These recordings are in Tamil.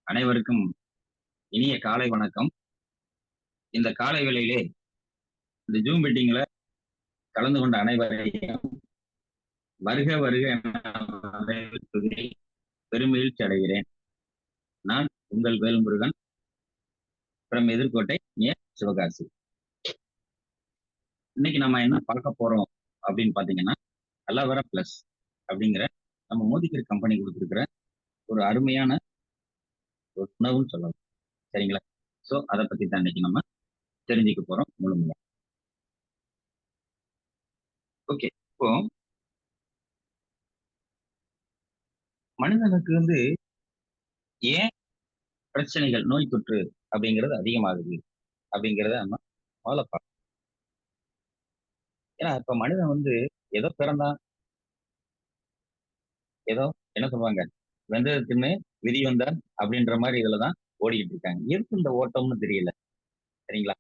அனைவருக்கும் இனிய காலை வணக்கம். இந்த காலை வேளையிலே இந்த ஜூம் மீட்டிங்ல கலந்து கொண்ட அனைவரையும் வருக வருக என வரவேற்பதில் பெருமகிழ்ச்சி அடைகிறேன். நான் உங்கள் வேல்முருகன் from எதிர்கோட்டை நியர் சிவகாசி. இன்னைக்கு நம்ம என்ன பார்க்க போறோம் அப்படின்னு பாத்தீங்கன்னா, அலவரா பிளஸ் அப்படிங்கிற நம்ம மோதிகர் கம்பெனி கொடுத்திருக்கிற ஒரு அருமையான ஒரு உணவுன்னு சொல்லலாம். சரிங்களா? சோ அதை பத்தி தான் இன்னைக்கு நம்ம தெரிஞ்சுக்க போறோம் முழுமையா. ஓகே, இப்போ மனிதனுக்கு ஏன் பிரச்சனைகள், நோய் தொற்று அப்படிங்கிறது அதிகமாகுது அப்படிங்கிறத நம்ம முதல்ல பார்க்கணும். ஏன்னா இப்ப மனிதன் ஏதோ பிறந்தான், ஏதோ என்ன சொல்லுவாங்க, வெந்ததை தின்னு விதி வந்தான் அப்படின்ற மாதிரி இதுலதான் ஓடிக்கிட்டு இருக்காங்க. எதுக்கு இந்த ஓட்டம்னு தெரியல. சரிங்களா?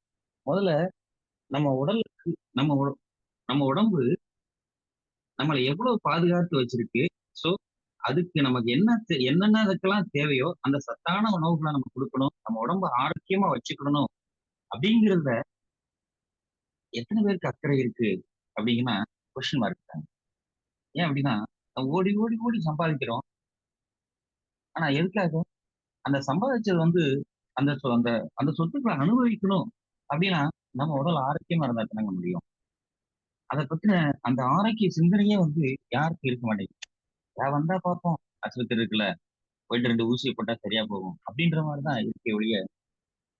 முதல்ல நம்ம உடலுக்கு நம்ம நம்ம உடம்பு நம்மளை எவ்வளவு பாதுகாத்து வச்சிருக்கு. சோ அதுக்கு நமக்கு என்னென்ன அதுக்கெல்லாம் தேவையோ அந்த சத்தான உணவுகளை நம்ம கொடுக்கணும், நம்ம உடம்ப ஆரோக்கியமா வச்சுக்கணும் அப்படிங்கிறத எத்தனை பேருக்கு அக்கறை இருக்கு அப்படிங்கன்னா கொஸ்டின் மார்க் தாங்க. ஏன் அப்படின்னா, நம்ம ஓடி ஓடி ஓடி சம்பாதிக்கிறோம். ஆனா எதுக்காக? அந்த சம்பாதிச்சது அந்த அந்த அந்த சொத்துக்களை அனுபவிக்கணும் அப்படின்னா நம்ம உடல் ஆரோக்கியமா இருந்தா தானங்க முடியும். அதை பத்தின அந்த ஆரோக்கிய சிந்தனையே யாருக்கு இருக்க மாட்டேங்குது. நான் வந்தா பார்ப்போம், ஆஸ்பத்திரி இருக்குல்ல, போயிட்டு 2 ஊசியை போட்டா சரியா போகும் அப்படின்ற மாதிரிதான் இருக்கே ஒழிய,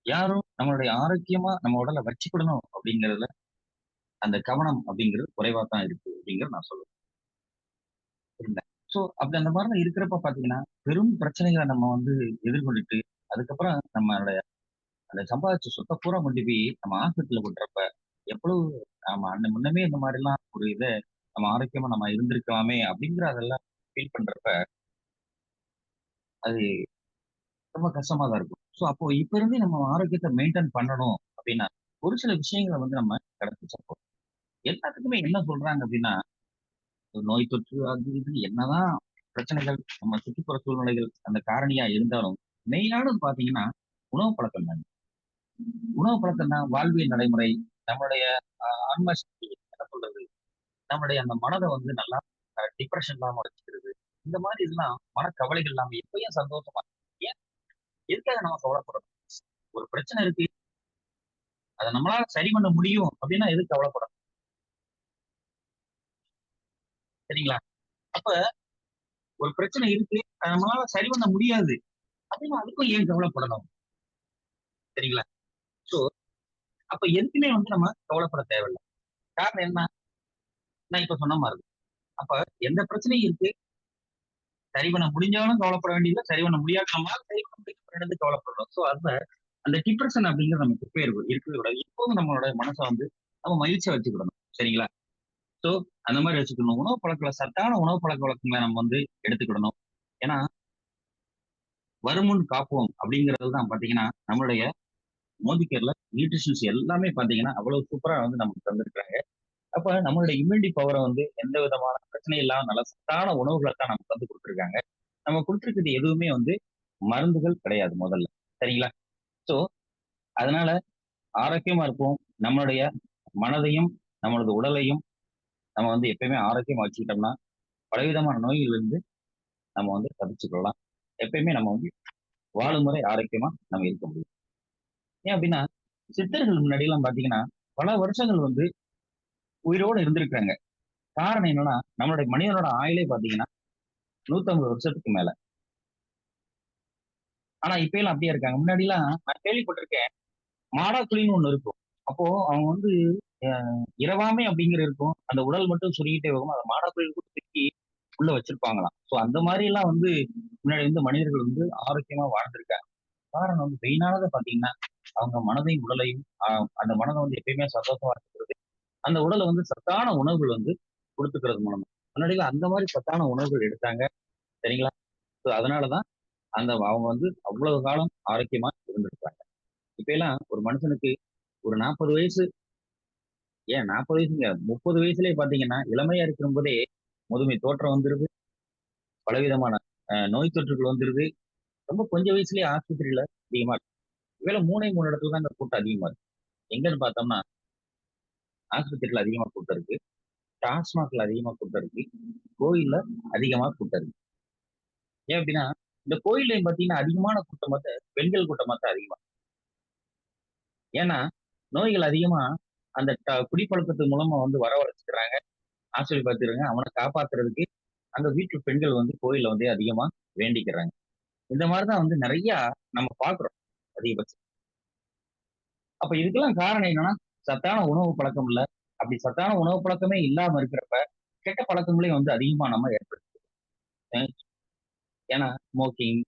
யாரும் நம்மளுடைய ஆரோக்கியமா நம்ம உடலை வச்சுக்கிடணும் அப்படிங்கறதுல அந்த கவனம் அப்படிங்கிறது குறைவா தான் இருக்கு அப்படிங்கறத நான் சொல்லுவேன். சரிங்களா? சோ அப்படி அந்த மாதிரிலாம் இருக்கிறப்ப பாத்தீங்கன்னா பெரும் பிரச்சனைகளை நம்ம எதிர்கொண்டுட்டு, அதுக்கப்புறம் நம்மளுடைய அந்த சம்பாதிச்ச சொத்தை பூரா கொண்டு போய் நம்ம ஆஸ்பத்திரியில கொட்டுறப்ப எவ்வளவு நாம அன்ன முன்னமே இந்த மாதிரி எல்லாம் ஒரு இதை நம்ம ஆரோக்கியமா நம்ம இருந்திருக்கலாமே அப்படிங்கிற அதெல்லாம் ஃபீல் பண்றப்ப அது ரொம்ப கஷ்டமா தான் இருக்கும். சோ அப்போ இப்ப இருந்தே நம்ம ஆரோக்கியத்தை மெயின்டைன் பண்ணணும் அப்படின்னா ஒரு சில விஷயங்களை நம்ம கடைபிடிச்சா போதும். எல்லாத்துக்குமே என்ன சொல்றாங்க அப்படின்னா, ஒரு நோய் தொற்று அது இது என்னதான் பிரச்சனைகள் நம்ம சுற்றுப்புற சூழ்நிலைகள் அந்த காரணியா இருந்தாலும் மெயினானது பாத்தீங்கன்னா உணவு பழக்கம் தான். உணவு பழக்கம் தான், வாழ்வியல் நடைமுறை, நம்மளுடைய ஆன்ம சக்தி, என்ன சொல்றது, நம்மளுடைய அந்த மனதை நல்லா டிப்ரெஷன் இல்லாம வச்சுக்கிறது. இந்த மாதிரி இதெல்லாம் மனக்கவலைகள் இல்லாம எப்பயும் சந்தோஷமா ஏன், எதுக்காக நம்ம கவலைப்படணும்? ஒரு பிரச்சனை இருக்கு, அதை நம்மளால சரி பண்ண முடியும் அப்படின்னா எதுக்கு கவலைப்படணும்? சரிங்களா? அப்ப ஒரு பிரச்சனை இருக்கு, அதை நம்மளால சரி பண்ண முடியாது அப்படின்னா அதுக்கும் ஏன் கவலைப்படணும்? சரிங்களா? சோ அப்ப எதுக்குமே நம்ம கவலைப்பட தேவையில்லை. காரணம் என்ன? நான் இப்ப சொன்ன மாதிரி தான். அப்ப எந்த பிரச்சனையும் இருக்கு, சரி பண்ண முடிஞ்சாலும் கவலைப்பட வேண்டியது, சரி பண்ண முடியாது, நம்மளால சரி பண்ண முடியாது கவலைப்படுறோம். சோ அந்த அந்த டிப்ரெஷன் அப்படிங்கிறது நமக்கு எப்போ இருக்கவே கூடாது. எப்போதும் நம்மளோட மனசை நம்ம மகிழ்ச்சியா வச்சுக்கிடணும். சரிங்களா? சோ அந்த மாதிரி வச்சுக்கணும். உணவு பழக்க சத்தான உணவு பழக்க வழக்கங்களை நம்ம எடுத்துக்கிடணும். ஏன்னா வருமுன் காப்போம் அப்படிங்கிறது தான் பாத்தீங்கன்னா நம்மளுடைய மோதிக்கர்ல நியூட்ரிஷன்ஸ் எல்லாமே பாத்தீங்கன்னா அவ்வளவு சூப்பரா நமக்கு தந்திருக்காங்க. அப்ப நம்மளுடைய இம்யூனிட்டி பவரை எந்த விதமான பிரச்சனையும் இல்லாம நல்ல சத்தான உணவுகளை தான் நமக்கு கொடுத்துருக்காங்க. நம்ம கொடுத்துருக்கிறது எதுவுமே மருந்துகள் கிடையாது முதல்ல. சரிங்களா? சோ அதனால ஆரோக்கியமா இருப்போம். நம்மளுடைய மனதையும் நம்மளது உடலையும் நம்ம எப்பயுமே ஆரோக்கியமா வச்சுக்கிட்டோம்னா பலவிதமான நோய்கள் நம்ம தப்பிச்சுக்கலாம். எப்பயுமே நம்ம வாழும் முறை ஆரோக்கியமா நம்ம இருக்க முடியும். ஏன் அப்படின்னா, சித்தர்கள் முன்னாடி எல்லாம் பாத்தீங்கன்னா பல வருஷங்கள் உயிரோடு இருந்திருக்காங்க. காரணம் என்னன்னா, நம்மளுடைய மனிதனோட ஆயுளே பாத்தீங்கன்னா 150 வருஷத்துக்கு மேல. ஆனா இப்ப எல்லாம் அப்படியே இருக்காங்க. முன்னாடி எல்லாம் நான் கேள்விப்பட்டிருக்கேன், மாடாக்குழின்னு ஒண்ணு இருக்கும். அப்போ அவங்க இரவாமை அப்படிங்கிற இருக்கும். அந்த உடல் மட்டும் சுருங்கிட்டே போகும். அந்த மாடாக்குழியில் கூட தூக்கி உள்ள வச்சிருப்பாங்களாம். சோ அந்த மாதிரி எல்லாம் முன்னாடி மனிதர்கள் ஆரோக்கியமா வாழ்ந்திருக்காங்க. காரணம் மெயினானதை பாத்தீங்கன்னா அவங்க மனதையும் உடலையும் அந்த மனதை எப்பயுமே சந்தோஷமா இருக்கிறது, அந்த உடலை சத்தான உணவுகள் கொடுத்துக்கிறது மூலமா. முன்னாடி அந்த மாதிரி சத்தான உணவுகள் எடுத்தாங்க. சரிங்களா? சோ அதனாலதான் அவங்க அவ்வளவு காலம் ஆரோக்கியமா இருந்திருக்காங்க. இப்ப எல்லாம் ஒரு மனுஷனுக்கு ஒரு 40 வயசு, ஏன் 40 வயசுங்க, 30 வயசுலயே பாத்தீங்கன்னா இளமையா இருக்கும் போதே முதுமை தோற்றம் வந்துருது, பலவிதமான நோய் தொற்றுகள் வந்துருது. ரொம்ப கொஞ்சம் வயசுலயே ஆஸ்பத்திரியில அதிகமா இருக்கு. ஒருவேளை 3 இடத்துல தான் இந்த கூட்டம் அதிகமா இருக்கு. எங்கன்னு பார்த்தோம்னா, ஆஸ்பத்திரியில அதிகமா கூட்டம் இருக்கு. டாஸ்மாக்ல அதிகமா கூட்டம் இருக்கு. கோயில்ல அதிகமா கூட்டம் இருக்கு. ஏன் அப்டின்னா, இந்த கோயில்லயும் பார்த்தீங்கன்னா, அதிகமான கூட்டம் வந்து பெண்கள் கூட்டமா தான் அதிகமா. ஏன்னா, நோய்கள் அதிகமா அந்த குடிப்பழக்கத்து மூலமா வந்து வரவழைச்சுக்கிறாங்க. ஆஸ்பத்திரி பார்த்துக்கிறாங்க. அவன காப்பாத்துறதுக்கு அந்த வீட்ல பெண்கள் வந்து கோயில்ல வந்து அதிகமா வேண்டிக்கிறாங்க. இந்த மாரி தான் வந்து நெறையா நம்ம பார்க்குறோம். அதிகபட்சம். அப்ப இதுக்கெல்லாம் காரணம் என்னன்னா, சத்தான உணவு பழக்கம் இல்ல. அப்படி சத்தான உணவு பழக்கமே இல்லாம இருக்கிறப்ப, கெட்ட பழக்கங்களையும் வந்து அதிகமா நம்ம ஏற்படுத்துறோம். ஏன்னா ஸ்மோக்கிங்,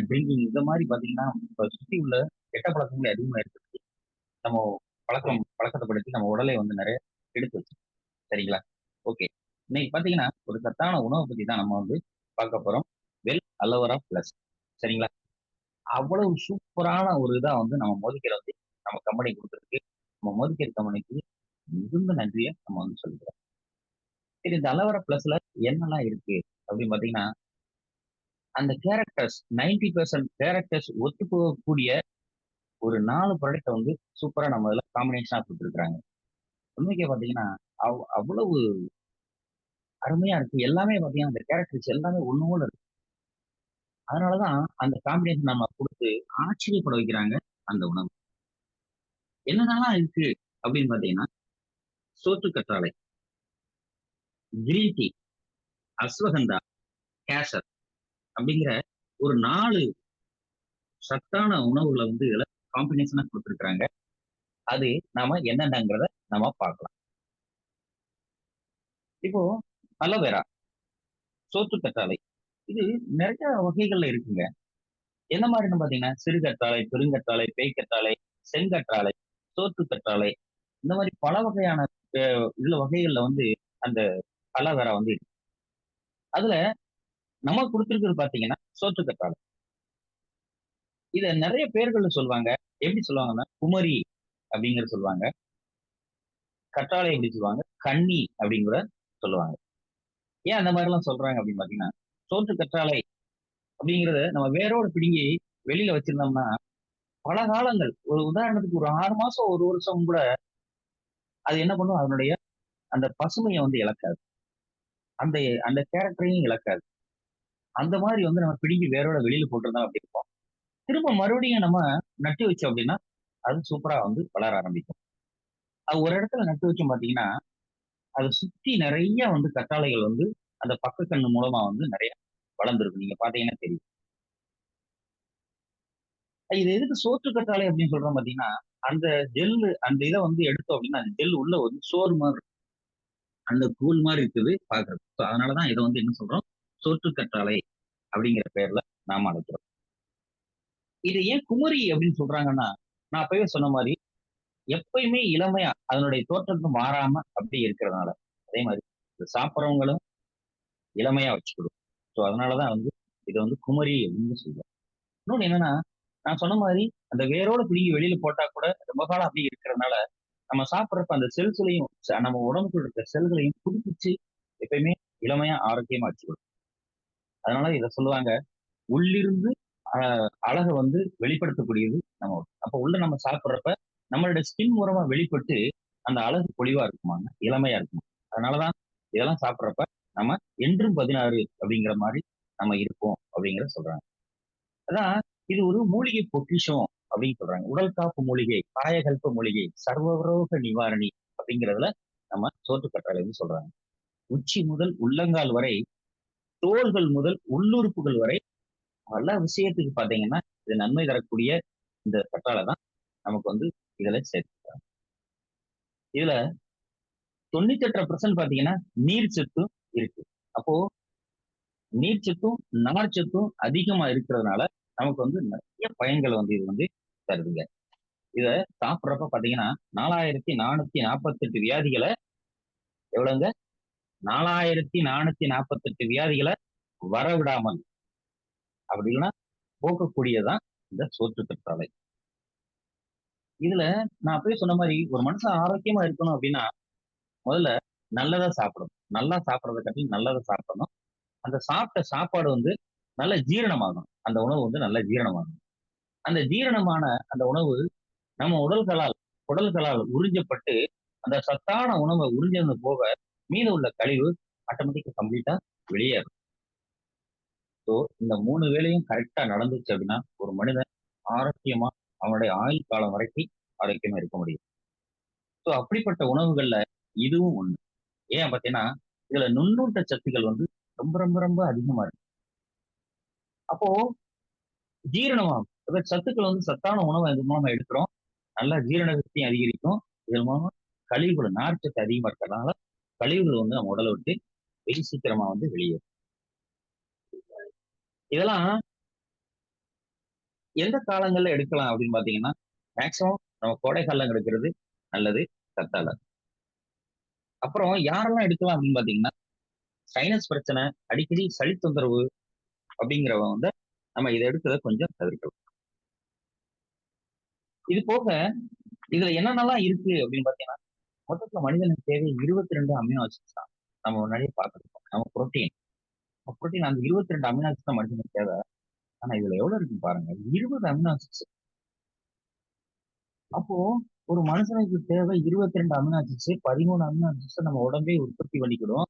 ட்ரிங்கிங் இந்த மாரி பார்த்தீங்கன்னா, இப்ப சுத்தி உள்ள கெட்ட பழக்கங்களை அதிகமா ஏற்படுத்தி, நம்ம பழக்கத்த படுத்தி நம்ம உடலை வந்து நெறைய கெடுத்து வச்சுருக்கோம். சரிங்களா? ஓகே. இன்னைக்கு பார்த்தீங்கன்னா, ஒரு சத்தான உணவ பத்தி தான் நம்ம வந்து பார்க்க போறோம். Aloe vera plus. சரிங்களா? அவ்வளவு சூப்பரான ஒரு இதா வந்து நம்ம மோதிக்கர வந்து நம்ம கம்பெனி குடுத்திருக்கு. நம்ம மோதிக்கர் கம்பெனிக்கு மிகுந்த நன்றிய நம்ம வந்து சொல்லிக்கிறோம். சரி, இந்த அலோவேரா பிளஸ்ல என்னலாம் இருக்கு அப்படின்னு பார்த்தீங்கன்னா, அந்த கேரக்டர்ஸ் 90% கேரக்டர்ஸ் ஒத்து போகக்கூடிய ஒரு 4 ப்ராடக்ட்ட வந்து சூப்பரா நம்ம இதுல காம்பினேஷனா குடுத்துருக்காங்க. உண்மைக்கே பார்த்தீங்கன்னா, அவ்வளவு அருமையா இருக்கு. எல்லாமே பார்த்தீங்கன்னா, அந்த கேரக்டர்ஸ் எல்லாமே ஒண்ணு போல இருக்கு. அதனால தான் அந்த காம்பினேஷன் நம்ம குடுத்து ஆச்சரியப்பட வைக்கிறாங்க அந்த உணவு. என்னென்னலாம் இருக்கு அப்படின்னு பார்த்தீங்கன்னா, சோற்று கற்றாழை, கிரீன் டீ, அஸ்வகந்தா, கேசர் அப்படிங்கிற ஒரு 4 சத்தான உணவுகள வந்து இதுல காம்பினேஷனா குடுத்துருக்காங்க. அது நாம என்னென்னங்கிறத நம்ம பார்க்கலாம். இப்போ அலோவேரா, சோற்று கற்றாழை இது நெறைய வகைகள்ல இருக்குங்க. எந்த மாரின்னு பார்த்தீங்கன்னா, சிறுகற்றாழை, பெருங்கற்றாழை, பேய்க்கற்றாழை, செங்கற்றாழை, சோற்று கற்றாழை இந்த மாரி பல வகையான அ இதுல வகைகள்ல வந்து அந்த அலோவேரா வந்து இருக்கு. அதுல நமக்கு குடுத்திருக்கிறது பார்த்தீங்கன்னா, சோற்று கற்றாழை. இத நெறைய பேர்கள்ல சொல்லுவாங்க. எப்படி சொல்லுவாங்கன்னா, குமரி அப்படிங்கிறத சொல்லுவாங்க. கற்றாழை எப்படி சொல்லுவாங்க, கன்னி அப்படின்னு கூட சொல்லுவாங்க. ஏன் அந்த மாரிலாம் சொல்றாங்க அப்படின்னு பார்த்தீங்கன்னா, சோற்று கற்றாழை அப்படிங்கிறத நம்ம வேரோட பிடுங்கி வெளியில வச்சிருந்தோம்னா, பல காலங்கள் ஒரு உதாரணத்துக்கு ஒரு 6 மாசம், 1 வருஷம் கூட அது என்ன பண்ணும், அதனுடைய அந்த பசுமைய வந்து இழக்காது. அந்த அந்த கேரக்டரையும் இழக்காது. அந்த மாரி வந்து நம்ம பிடுங்கி வேரோட வெளியில போட்டிருந்தோம் அப்படி இருக்கும். திரும்ப மறுபடியும் நம்ம நட்டு வச்சோம் அப்படின்னா, அது சூப்பரா வந்து வளர ஆரம்பிக்கும். அது ஒரு இடத்துல நட்டு வச்சோம் பார்த்தீங்கன்னா, அத சுத்தி நெறைய வந்து கற்றாழைகள் வந்து அந்த பக்க கண்ணு மூலமா வந்து நெறைய வளர்ந்திருக்கும். நீங்க பார்த்தீங்கன்னா தெரியும். இது எதுக்கு சோற்று கற்றாழை அப்படின்னு சொல்றோம் பார்த்தீங்கன்னா, அந்த அந்த இத வந்து எடுத்தோம் அப்படின்னா, அந்த ஜெல் உள்ள வந்து சோறு மாரி இருக்கும். அந்த கூழ் மாரி இருக்குது பார்க்கறதுக்கு. ஸோ அதனால தான் இத வந்து என்ன சொல்றோம், சோற்று கற்றாழை அப்படிங்கிற பெயர்ல நாம அழைக்கிறோம். இத ஏன் குமரி அப்படின்னு சொல்றாங்கன்னா, நான் அப்பவே சொன்ன மாரி எப்பயுமே இளமையா அதனுடைய தோற்றத்த மாறாம அப்படியே இருக்கிறதுனால. அதே மாரி இத சாப்பிடுறவங்களும் இளமையா வச்சுக்கணும். ஸோ அதனால தான் வந்து இத வந்து குமரி அப்படின்னு சொல்றோம். இன்னொன்னு என்னன்னா, நான் சொன்ன மாரி அந்த வேரோட பிடுங்கி வெளியில போட்டா கூட ரொம்ப காலம் அப்படியே இருக்கிறதுனால, நம்ம சாப்பிடுறப்ப அந்த செல்ஸ்லயும் நம்ம உடம்புக்குள்ள இருக்க செல்களையும் புதுப்பிச்சு எப்பயுமே இளமையா, ஆரோக்கியமா வச்சுக்கணும். அதனால இத சொல்லுவாங்க, உள்ளிருந்து அ அழக வந்து வெளிப்படுத்தக்கூடியது நம்ம உடல். அப்ப உள்ள நம்ம சாப்பிடுறப்ப நம்மளுடைய ஸ்கின் மூலமா வெளிப்பட்டு அந்த அழகு பொலிவா இருக்குமாங்க, இளமையா இருக்குமா. அதனால தான் இதெல்லாம் சாப்பிடுறப்ப நம்ம என்றும் 16 அப்படிங்கிற மாரி நம்ம இருப்போம் அப்படிங்கிறத சொல்றாங்க. அதான் இது ஒரு மூலிகை பொக்கிஷம் அப்படின்னு சொல்றாங்க. உடல் காப்பு மூலிகை, காயகல்ப மூலிகை, சர்வரோக நிவாரணி அப்படிங்கிறதுல நம்ம சோற்று கற்றாழைன்னு சொல்றாங்க. உச்சி முதல் உள்ளங்கால் வரை, தோள்கள் முதல் உள்ளுறுப்புகள் வரை பல விஷயத்துக்கு பார்த்தீங்கன்னா, இது நன்மை தரக்கூடிய இந்த கற்றாழை தான் நமக்கு வந்து இதுல சேர்த்துக்கிறாங்க. இதுல 98% பார்த்தீங்கன்னா, நீர் சத்தும் இருக்கு. அப்போ நீர்ச்சத்தும், நார்ச்சத்தும் அதிகமா இருக்கிறதுனால, நமக்கு வந்து நெறைய பயன்கள வந்து இது வந்து தருதுங்க. இத சாப்பிடுறப்ப பார்த்தீங்கன்னா, 4448 வியாதிகள எவ்வளவுங்க? 4448 வியாதிகள வரவிடாமல், அப்படி இல்லன்னா போக்கக்கூடியது தான் இந்த சோற்று கற்றாழை. இதுல நான் அப்பயே சொன்ன மாரி, ஒரு மனுஷன் ஆரோக்கியமா இருக்கணும் அப்படின்னா, முதல்ல நல்லதா சாப்பிடணும். நல்லா சாப்பிடுறத காட்டிலும் நல்லதா சாப்பிடணும். அந்த சாப்பிட்ட சாப்பாடு வந்து நல்ல ஜீரணமாகும். அந்த உணவு வந்து நல்ல ஜீரணமாகும். அந்த ஜீரணமான அந்த உணவு நம்ம உடல்களால் உறிஞ்சப்பட்டு, அந்த சத்தான உணவ உறிஞ்சது போக, மீதம் உள்ள கழிவு ஆட்டோமேட்டிக்கா கம்ப்ளீட்டா வெளியேறும். ஸோ இந்த 3 வேலையும் கரெக்ட்டா நடந்துச்சு அப்படின்னா, ஒரு மனிதன் ஆரோக்கியமா அவனுடைய ஆயுள் காலம் வரைக்கும் ஆரோக்கியமா இருக்க முடியும். ஸோ அப்படிப்பட்ட உணவுகள்ல இதுவும் ஒண்ணு. ஏன் பார்த்தீங்கன்னா, இதுல நுண்ணூட்ட சத்துக்கள் வந்து ரொம்ப ரொம்ப ரொம்ப அதிகமா இருக்கு. அப்போ ஜீரணமாகும். சத்துக்கள் வந்து சத்தான உணவ இது மூலமா எடுக்கிறோம். நல்லா ஜீரண சக்தியும் அதிகரிக்கும். இதன் மூலமா கழிவுகள் நார்ச்சத்து அதிகமா இருக்கிறதுனால, கழிவுகள் வந்து நம்ம உடல விட்டு வெகு சீக்கிரமா வந்து வெளியேறும். இதெல்லாம் எந்த காலங்கள்ல எடுக்கலாம் அப்படின்னு பார்த்தீங்கன்னா, மேக்ஸிமம் நம்ம கோடை காலம் எடுக்கிறது நல்லது கத்தாழ. அப்புறம் யாரெல்லாம் எடுக்கலாம் அப்படின்னு பார்த்தீங்கன்னா, சைனஸ் பிரச்சனை, அடிக்கடி சளி தொந்தரவு அப்படிங்கிறவங்க வந்து நம்ம இத எடுக்கிறத கொஞ்சம் தவிர்க்கலாம். இது போக இதுல என்னென்னலாம் இருக்கு அப்படின்னு பார்த்தீங்கன்னா, மொத்தத்துல மனிதனுக்கு தேவை 22 அமினோ ஆசிட்ஸ் தான். நம்ம முன்னாடியே பார்த்திருப்போம். நம்ம புரோட்டீன். புரோட்டீன் அந்த 22 அமினோ ஆசிட்ஸ் தான் மனிதனுக்கு தேவை. ஆனா இதுல எவ்வளவு இருக்குன்னு பாருங்க. 20 அமினோ ஆசிட்ஸ். அப்போ ஒரு மனுஷனுக்கு தேவை 22 அமினோ ஆசிட்ஸ், 13 அமினோ ஆசிட்ஸ் நம்ம உடம்பே உற்பத்தி பண்ணிக்கிடும்.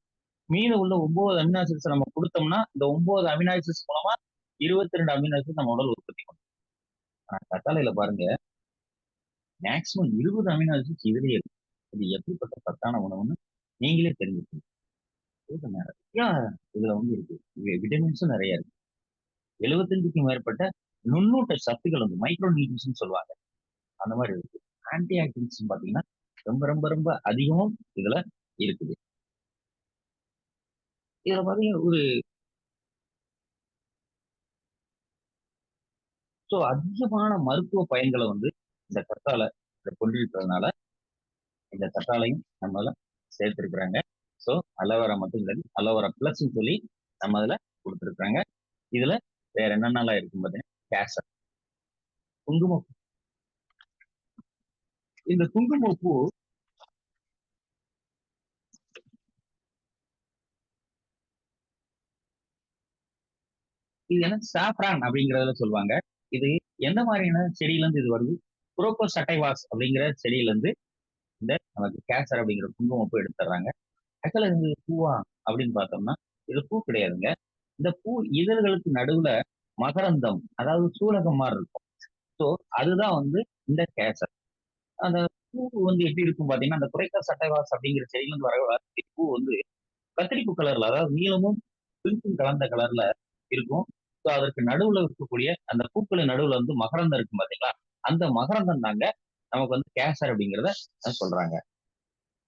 மீதம் உள்ள 9 அமினோ ஆசிட்ஸ் நம்ம குடுத்தோம்னா, இந்த 9 அமினோ ஆசிட்ஸ் மூலமா 22 அமினோ ஆசிட்ஸ் நம்ம உடல் உற்பத்தி பண்ணும். ஆனா கத்தாழையில பாருங்க, மேக்ஸிமம் 20 அமினோ ஆசிட்ஸ் இதுலயே இருக்கு. இது எப்படிப்பட்ட சத்தான உணவுன்னு நீங்களே தெரிஞ்சுக்கணும். இது நெறைய இதுல வந்து இருக்கு. விட்டமின்ஸும் நெறைய இருக்கு. 75க்கும் மேற்பட்ட நுண்ணூட்ட சத்துக்கள் வந்து மைக்ரோ நியூட்ரிஷன் சொல்லுவாங்க. அந்த மாரி இருக்கு. ஆன்டி ஆக்சிடென்ட்ஸ் பார்த்தீங்கன்னா, ரொம்ப ரொம்ப ரொம்ப அதிகமும் இதுல இருக்குது. இதுல பார்த்தீங்கன்னா ஒரு அதிகமான மருத்துவ பயன்கள வந்து இந்த கத்தாழை கொண்டிருக்கிறதுனால, இந்த கத்தாழையும் நம்மள சேர்த்திருக்கிறாங்க. ஸோ அலோவேரா மட்டும் இல்ல, அலோவேரா பிளஸ்ன்னு சொல்லி நம்ம அதுல குடுத்திருக்காங்க. இதுல வேற என்னென்னலாம் இருக்குன்னு பார்த்தீங்கன்னா, கேசர், குங்குமப்பூ. இந்த குங்குமப்பூ இது என்ன சாஃப்ரான் அப்படிங்கிறதுல சொல்லுவாங்க. இது எந்த மாதிரியான செடியிலருந்து இது வருது? குரோக்கஸ் சட்டைவாஸ் அப்படிங்கிற செடியிலருந்து இந்த நமக்கு கேசர் அப்படிங்கிற குங்குமப்பூ எடுத்துடுறாங்க. ஆக்சுவலா இது பூவா அப்படின்னு பார்த்தோம்னா, இது பூ கிடையாதுங்க. இந்த பூ இதழ்களுக்கு நடுவுல மகரந்தம், அதாவது சூலகம் மாரி இருக்கும். ஸோ அதுதான் வந்து இந்த கேசர். அந்த பூ வந்து எப்படி இருக்கும் பார்த்தீங்கன்னா, அந்த குறைக்கா சட்டைவாஸ் அப்படிங்கிற செடியிலிருந்து வர பூ வந்து கத்திரிப்பூ கலர்ல, அதாவது நீலமும் பிங்க்கும் கலந்த கலர்ல இருக்கும். ஸோ அதற்கு நடுவுல இருக்கக்கூடிய அந்த பூக்களின் நடுவுல வந்து மகரந்தம் இருக்கும் பார்த்தீங்களா? அந்த மகரந்தம் தாங்க நமக்கு வந்து கேசர் அப்படிங்கிறத சொல்றாங்க.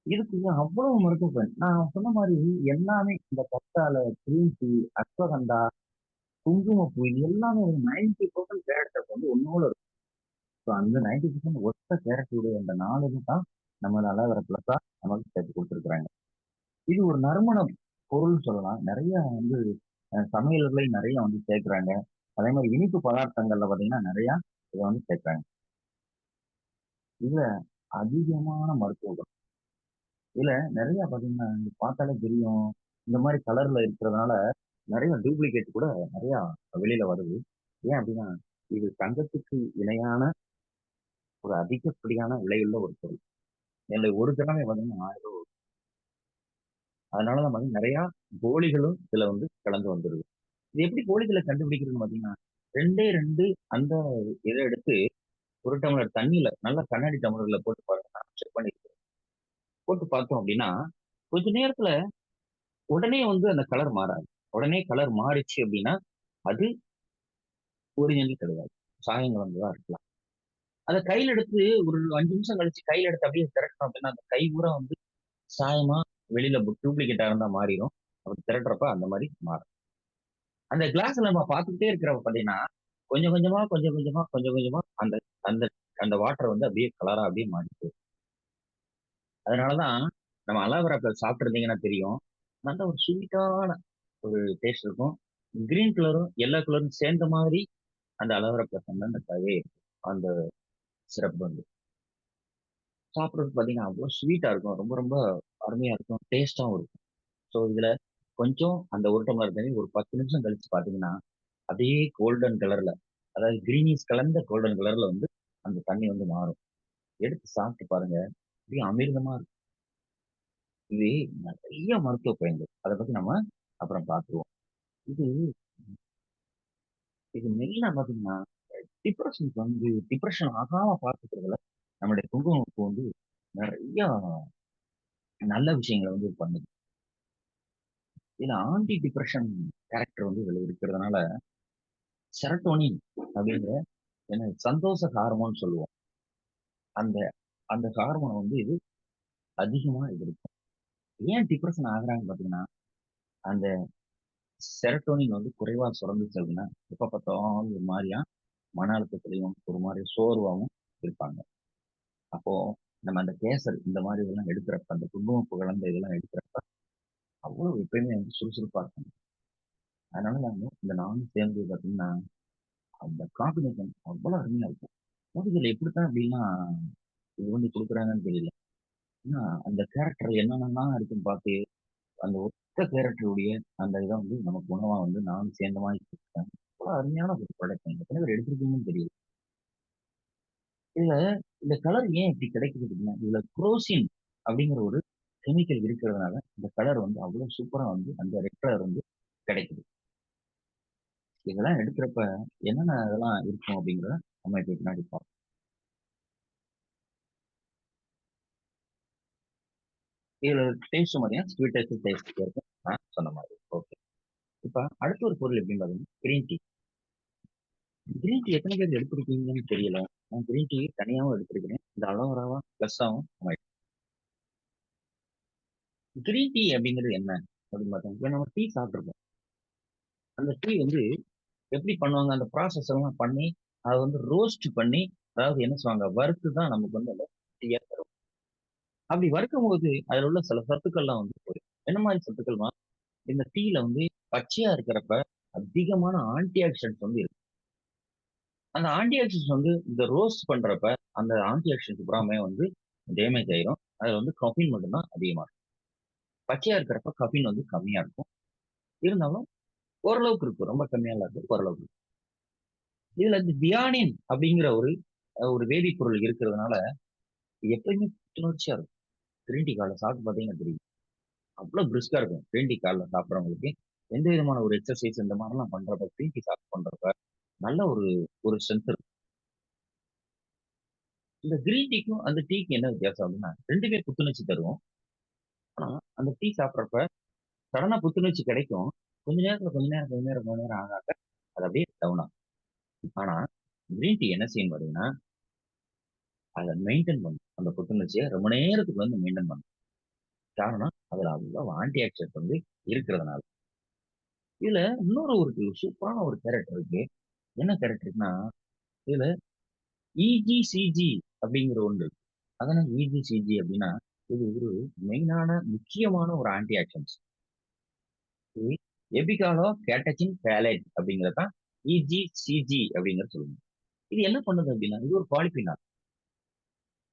இதுக்கு அவ்வளவு மருத்துவ பயன். நான் சொன்ன மாரி எல்லாமே இந்த கத்தாழை, கிரீன் டீ, அஸ்வகந்தா, குங்குமப்பூ இது எல்லாமே ஒரு 90% கேரட் சத்து வந்து ஒண்ணோட இருக்கும். ஸோ அந்த 90% ஒத்த கேரட்டுடைய அந்த 4 இது தான் நம்ம அலோவேரா பிளஸ்ஸா நமக்கு சேர்த்து குடுத்துருக்காங்க. இது ஒரு நறுமண பொருள்னு சொல்லலாம். நெறைய வந்து சமையல்களையும் நெறைய வந்து சேர்க்கிறாங்க. அதே மாரி இனிப்பு பதார்த்தங்கள்ல பார்த்தீங்கன்னா, நெறையா இத வந்து சேர்க்கிறாங்க. இதுல அதிகமான மருத்துவ குணம். இதுல நெறைய பார்த்தீங்கன்னா, நீங்க பார்த்தாலே தெரியும். இந்த மாரி கலர்ல இருக்கிறதுனால, நெறைய டூப்ளிகேட் கூட நெறையா வெளியில வருது. ஏன் அப்டின்னா, இது தங்கத்துக்கு இணையான ஒரு அதிகப்படியான விலையுள்ள ஒரு பொருள். இதுல 1 கிராமே பார்த்தீங்கன்னா ரூ. 1000. அதனால தான் பார்த்தீங்கன்னா, நெறையா போலிகளும் இதுல வந்து கலந்து வந்துருது. இது எப்படி போலிகள கண்டுபிடிக்கிறதுன்னு பார்த்தீங்கன்னா, 2டே 2 அந்த இத எடுத்து 1 டம்ளர் தண்ணீல நல்லா கண்ணாடி டம்ளர்ல போட்டு பாருங்க. நான் செக் பண்ணியிருக்கேன். போட்டு பார்த்தோம் அப்டின்னா, கொஞ்ச நேரத்துல உடனே வந்து அந்த கலர் மாறாது. உடனே கலர் மாறிச்சு அப்டின்னா, அது ஒரிஜினல் கிடையாது. சாயம் கலந்ததா இருக்கலாம். அத கையில எடுத்து ஒரு 5 நிமிஷம் கழிச்சு கையில எடுத்து அப்படியே திரட்டுனோம் அப்படின்னா, அந்த கை பூரா வந்து சாயமா வெளியில டூப்ளிகேட்டா இருந்தா மாறிரும். அப்படி திரட்டுறப்ப அந்த மாரி மாறும். அந்த கிளாஸ்ல நம்ம பார்த்துக்கிட்டே இருக்கிறப்ப பார்த்தீங்கன்னா, கொஞ்சம் கொஞ்சமா, கொஞ்சம் கொஞ்சமா, கொஞ்சம் கொஞ்சமா அந்த அந்த அந்த வாட்டர் வந்து அப்படியே கலரா அப்படியே மாறிட்டு வரும். அதனால தான் நம்ம அலோவேரா சாப்பிட்டுருந்தீங்கன்னா தெரியும். நல்ல ஒரு ஸ்வீட்டான ஒரு டேஸ்ட் இருக்கும். கிரீன் கலரும், எல்லோ கலரும் சேர்ந்த மாதிரி அந்த அலோவேரா வந்து அந்த அந்த சிரப் வந்து. சாப்பிடுறதுக்கு பார்த்தீங்கன்னா, அவ்வளோ ஸ்வீட்டா இருக்கும். ரொம்ப ரொம்ப அருமையா இருக்கும். டேஸ்ட்டாவும் இருக்கும். ஸோ இதுல கொஞ்சம் அந்த 1 டம்ளர் தண்ணி ஒரு 10 நிமிஷம் கழிச்சு பார்த்தீங்கன்னா, அதே கோல்டன் கலர்ல, அதாவது கிரீனிஷ் கலந்த கோல்டன் கலர்ல வந்து அந்த தண்ணி வந்து மாறும். எடுத்து சாப்பிட்டு பாருங்க. அப்படியே அமிர்தமா இருக்கும். இது நிறைய மருத்துவ பயன்கள். அத பத்தி நம்ம அப்புறம் பார்த்துருவோம். இது இது மெயினா பார்த்தீங்கன்னா, டிப்ரஷன் ஆகாம பார்த்துக்கிறதுல நம்முடைய குங்குமப்பூ வந்து நெறைய நல்ல விஷயங்கள வந்து பண்ணுது. இதுல ஆன்டி டிப்ரஷன் கேரக்டர் வந்து இதுல இருக்கிறதுனால, செரட்டோனின் அப்படிங்கிற சந்தோஷ ஹார்மோன் சொல்லுவோம். அந்த அந்த ஹார்மோன வந்து இது அதிகமா இது இருக்கும். ஏன் டிப்ரஷன் ஆகுறாங்கன்னு பார்த்தீங்கன்னா, அந்த செரட்டோனின் வந்து குறைவா சுரந்துச்சு அப்படின்னா, எப்ப பார்த்தாலும் ஒரு மாரியா மன அழுத்தத்திலயும், ஒரு மாரி சோர்வாவும் இருப்பாங்க. அப்போ நம்ம அந்த கேசர் இந்த மாரி இதெல்லாம் எடுக்கிறப்ப, அந்த குங்குமப்பூ கலந்த இதெல்லாம் எடுக்கிறப்ப, அவ்வளோ எப்பயுமே வந்து சுறுசுறுப்பா இருக்கும். அதனால நாங்க இந்த நானும் சேர்ந்து பார்த்தீங்கன்னா, அந்த காம்பினேஷன் அவ்வளோ அருமையா இருக்கும். மூவில எப்படித்தான் அப்படிலாம் இது வந்து குடுக்குறாங்கன்னு தெரியல. ஏன்னா, அந்த கேரக்டர் என்னென்னலாம் இருக்குன்னு பார்த்து, அந்த ஒத்த கேரக்டருடைய அந்த இத வந்து நமக்கு உணவா வந்து நானும் சேர்ந்த மாரி குடுத்துருக்காங்க. அவ்வளோ அருமையான ஒரு ப்ராடக்ட். எத்தன பேர் எடுத்திருக்கீங்கன்னு தெரியல. இதுல இந்த கலர் ஏன் இப்படி கிடைக்குது அப்படின்னா, இதுல குரோசின் அப்படிங்கிற ஒரு கெமிக்கல் இருக்கிறதுனால, இந்த கலர் வந்து அவ்வளவு சூப்பரா வந்து அந்த ரெட் கலர் வந்து கிடைக்குது. இதெல்லாம் எடுக்கிறப்ப என்னென்ன இதெல்லாம் இருக்கும் அப்படிங்கிறத நம்ம இப்ப பின்னாடி பார்ப்போம். இதுல டேஸ்ட் மாரியா ஸ்வீட்டஸ்ட் டேஸ்ட் இருக்கும். நான் சொன்ன மாதிரி. ஓகே. இப்ப அடுத்த ஒரு பொருள் எப்படின்னு பார்த்தீங்கன்னா, கிரீன் டீ. கிரீன் டீ எத்தன பேர் எடுத்திருக்கீங்கன்னு தெரியல. நான் கிரீன் டீ தனியாவும் எடுத்திருக்கிறேன். இந்த அலோவேராவா பிளஸ்ஸாவும் கிரீன் டீ அப்படிங்கிறது என்ன அப்படின்னு பார்த்தோம்னா, இப்ப நம்ம டீ சாப்பிட்டுருப்போம். அந்த டீ வந்து எப்படி பண்ணுவாங்க? அந்த ப்ராசஸ் எல்லாம் பண்ணி, அத வந்து ரோஸ்ட் பண்ணி, அதாவது என்ன சொல்லுவாங்க? வறுத்து தான் நமக்கு வந்து அந்த டீயா தரும். அப்படி வறுக்கும்போது, அதுல உள்ள சில சத்துக்கள்லாம் வந்து போயிடும். என்ன மாரி சத்துக்கள்னா, இந்த டீல வந்து பச்சையா இருக்கிறப்ப அதிகமான ஆன்டி ஆக்ஸிடென்ட்ஸ் வந்து இருக்கு. அந்த ஆன்டி ஆக்ஸிடென்ட்ஸ் வந்து இந்த ரோஸ்ட் பண்றப்ப, அந்த ஆன்டி ஆக்ஸிடென்ட்ஸ் பூராமே வந்து டேமேஜ் ஆயிரும். அதுல வந்து கஃபீன் மட்டும் தான் அதிகமா இருக்கும். பச்சையா இருக்கிறப்ப கஃபீன் வந்து கம்மியா இருக்கும். இருந்தாலும் ஓரளவுக்கு இருக்கும். ரொம்ப கம்மியாலாம் இருக்காது. ஓரளவுக்கு. இதுல இந்த தியானின் அப்படிங்கிற ஒரு வேதிப்பொருள் இருக்கிறதுனால, எப்பயுமே புத்துணர்ச்சியா இருக்கும். கிரீன் டீ காலைல சாப்பிட்டு பார்த்தீங்கன்னா தெரியும். அவ்வளவு பிரிஸ்கா இருக்கும். கிரீன் டீ காலைல சாப்பிடுறவங்களுக்கு, எந்த விதமான ஒரு எக்சர்சைஸ் இந்த மாரிலாம் பண்றப்ப, கிரீன் டீ பண்றப்ப, நல்ல ஒரு ஒரு ஸ்ட்ரென்த் இருக்கும். இந்த கிரீன் டீக்கும், அந்த டீக்கும் என்ன வித்தியாசம் அப்படின்னா, 2மே புத்துணர்ச்சி தரும். ஆனா, அந்த டீ சாப்பிடுறப்ப சடனா புத்துணர்ச்சி கிடைக்கும். கொஞ்ச நேரம் ஆக ஆக அது அப்படியே டவுன் ஆகும். ஆனா, கிரீன் டீ என்ன செய்யும் பார்த்தீங்கன்னா, அத மெயின்டெயின் பண்ணும். அந்த புத்துணர்ச்சிய ரொம்ப நேரத்துக்கு வந்து மெயின்டெயின் பண்ணும். காரணம், அதுல அவ்வளவு ஆன்டி ஆக்ஸிடென்ட் வந்து இருக்கிறதுனால. இதுல இன்னொரு ஒரு சூப்பரான ஒரு கேரக்டர் இருக்கு. என்ன கேரக்டர்னா, இதுல இஜிசிஜி அப்படிங்கிற ஒன்று இருக்கு. அதனால இஜிசிஜி அப்படின்னா, இது ஒரு மெயினான முக்கியமான ஒரு ஆன்டி ஆக்ஷன்ஸ். இது எபிகாலோ கேட்டச்சின் பேலேட் அப்படிங்கிறது தான் இஜிசிஜி அப்படிங்கிறது சொல்லுங்க. இது என்ன பண்ணுது அப்படின்னா, இது ஒரு பாலிபினால்.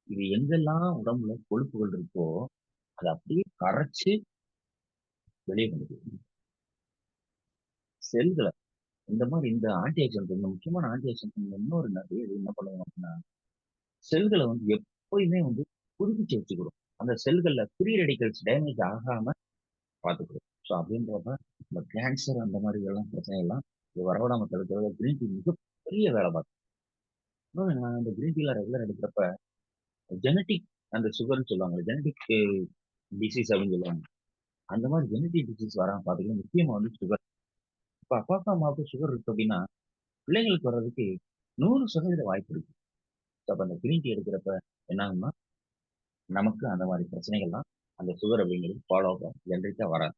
இது எங்கெல்லாம் உடம்புல கொழுப்புகள் இருக்கோ, அத அப்படியே கரைச்சு வெளியே கொண்டு போயிடும். செல்கள இந்த மாரி இந்த ஆன்டி ஆக்ஸிடென்ட் இந்த முக்கியமான ஆன்டி ஆக்ஸிடென்ட் இன்னொரு நிறைய இது என்ன பண்ணுவோம் அப்படின்னா, செல்கள வந்து எப்பயுமே வந்து புதுப்பிச்சு வச்சுக்கிடும். அந்த செல்கள்ல ஃப்ரீ ரேடிக்கல்ஸ் டேமேஜ் ஆகாம பார்த்துக்கிடும். ஸோ அப்படின்றப்ப இந்த கேன்சர் அந்த மாரி எல்லாம் பிரச்சனை எல்லாம் இது வரவிடாம தடுக்கிறது கிரீன் டீ மிகப்பெரிய வேலை பார்க்கும். இன்னொன்னு நான் இந்த கிரீன் டீல ரெகுலர் எடுக்கிறப்ப ஜெனடிக் அந்த சுகர்ன்னு சொல்லுவாங்க. ஜெனடிக் டிசீஸ் அப்படின்னு சொல்லுவாங்க. அந்த மாரி ஜெனடிக் டிசீஸ் வராம பார்த்துக்கலாம். முக்கியமா வந்து சுகர். இப்ப அப்பாவுக்கும் அம்மாவுக்கும் சுகர் இருக்கு அப்படின்னா, பிள்ளைங்களுக்கு வர்றதுக்கு 100% வாய்ப்பு இருக்கு. ஸோ அப்ப அந்த கிரீன் டீ எடுக்கிறப்ப என்ன ஆகும்னா, நமக்கு அந்த மாரி பிரச்சனைகள்லாம் அந்த சுகர் அப்படிங்கிறது ஃபாலோ அப் ஜெனரிக்கா வராது.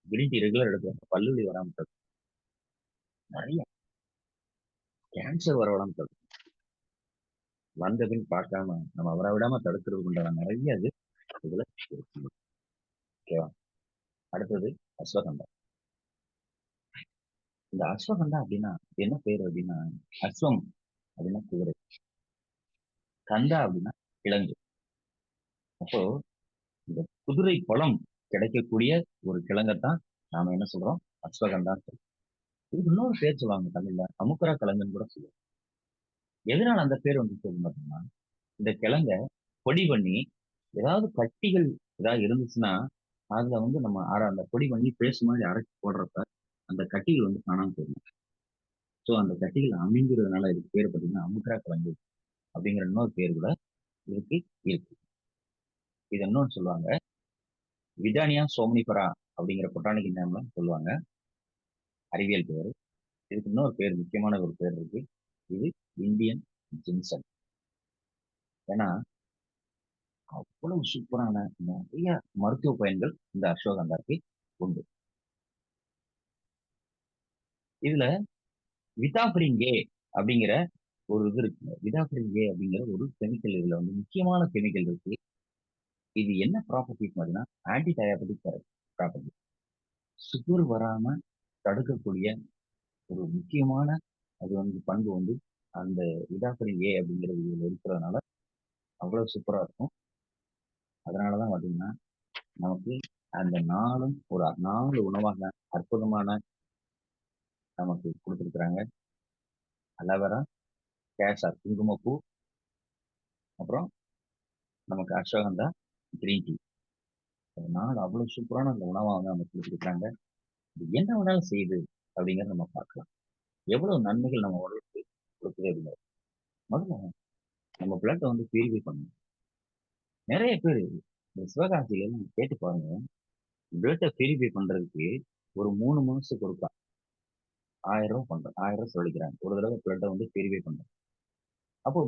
கிரீன் டீ ரெகுலர் எடுக்கிறப்ப பல்லு வலி வராம தடுக்கும். நெறைய கேன்சர் வர விடாம தடுக்கும். வந்த பின் பார்க்காம நம்ம வர விடாம தடுக்கிறதுக்கு உண்டான நெறைய இது இதுல இருக்கு. ஓகேவா? அடுத்தது அஸ்வகந்தா. இந்த அஸ்வகந்தா அப்படின்னா என்ன பேரு அப்படின்னா, அஸ்வம் அப்படின்னா குதிரை. கந்தா அப்படின்னா கிழங்கு. அப்போ இந்த குதிரை பழம் கிடைக்கக்கூடிய ஒரு கிழங்கத்தான் நாம என்ன சொல்றோம்? அஸ்வகந்தான்னு சொல்றோம். இதுக்கு இன்னொரு பேர் சொல்லுவாங்க தமிழ்ல. அமுக்குரா கிழங்குன்னு கூட சொல்லுவாங்க. எதனால அந்த பேர் வந்து சொல்லுங்க பார்த்தீங்கன்னா, இந்த கிழங்க பொடி பண்ணி ஏதாவது கட்டிகள் ஏதாவது இருந்துச்சுன்னா, அதுல வந்து நம்ம அந்த பொடி பண்ணி பேஸ்ட் மாரி அரைச்சு போடுறப்ப, அந்த கட்டிகள் வந்து காணாம போயிடும். ஸோ அந்த கட்டிகள் அமிங்கிறதுனால இதுக்கு பேரு பார்த்தீங்கன்னா, அமுக்குரா கிழங்கு அப்படிங்கிற இன்னொரு பேர் கூட இதுக்கு இருக்கு. இத இன்னொன்னு சொல்லுவாங்க. விதானியா சோம்னிஃபரா அப்படிங்கிற பொட்டானிக்கல் நேம்ல சொல்லுவாங்க. அறிவியல் பேரு. இதுக்கு இன்னொரு பேர் முக்கியமான ஒரு பேர் இருக்கு. இது இந்தியன் ஜின்சன். ஏன்னா, அவ்வளவு சூப்பரான நெறைய மருத்துவ பயன்கள் இந்த அஸ்வகந்தாக்கு உண்டு. இதுல விதாஃபிரின் ஏ அப்படிங்கிற ஒரு இது இருக்குங்க. விதாஃபிரின் ஏ அப்படிங்கிற ஒரு கெமிக்கல் இதுல வந்து முக்கியமான கெமிக்கல் இருக்கு. இது என்ன ப்ராப்பர்ட்டீஸ் பார்த்தீங்கன்னா, ஆன்டி டயாபெட்டிக் ப்ராப்பர்ட்டி. சுகர் வராம தடுக்கக்கூடிய ஒரு முக்கியமான அது வந்து பண்பு வந்து அந்த விதாஃபிரின் ஏ அப்படிங்கிறது இதுல இருக்கிறதுனால அவ்வளவு சூப்பரா இருக்கும். அதனாலதான் பார்த்தீங்கன்னா, நமக்கு அந்த நாளும் ஒரு 4 உணவாக அற்புதமான நமக்கு குடுத்திருக்கிறாங்க. அலோவேரா, கேசர், குங்குமப்பூ, அப்புறம் நமக்கு அஸ்வகந்தா, கிரீன் டீ. இந்த 4 அவ்வளவு சூப்பரான அந்த உணவா வந்து நமக்கு குடுத்திருக்காங்க. இது என்ன வேணாலும் செய்யுது அப்படிங்கிறத நம்ம பார்க்கலாம். எவ்வளவு நன்மைகள் நம்ம உடலுக்கு கொடுக்குது அப்படிங்கிறது. முதல்ல நம்ம பிளட்ட வந்து பியூரிஃபை பண்ணணும். நெறைய பேரு இந்த சிவகாசியில நீங்க கேட்டு பாருங்க. பிளட்ட பியூரிஃபை பண்றதுக்கு ஒரு 3 மாசத்துக்கு ஒருக்கா ரூ. 1000 பண்றேன். ரூ. 1000 செலவழிக்கிறாங்க. ஒரு தடவ பிளட்ட வந்து பியூரிஃபை பண்றேன். அப்போ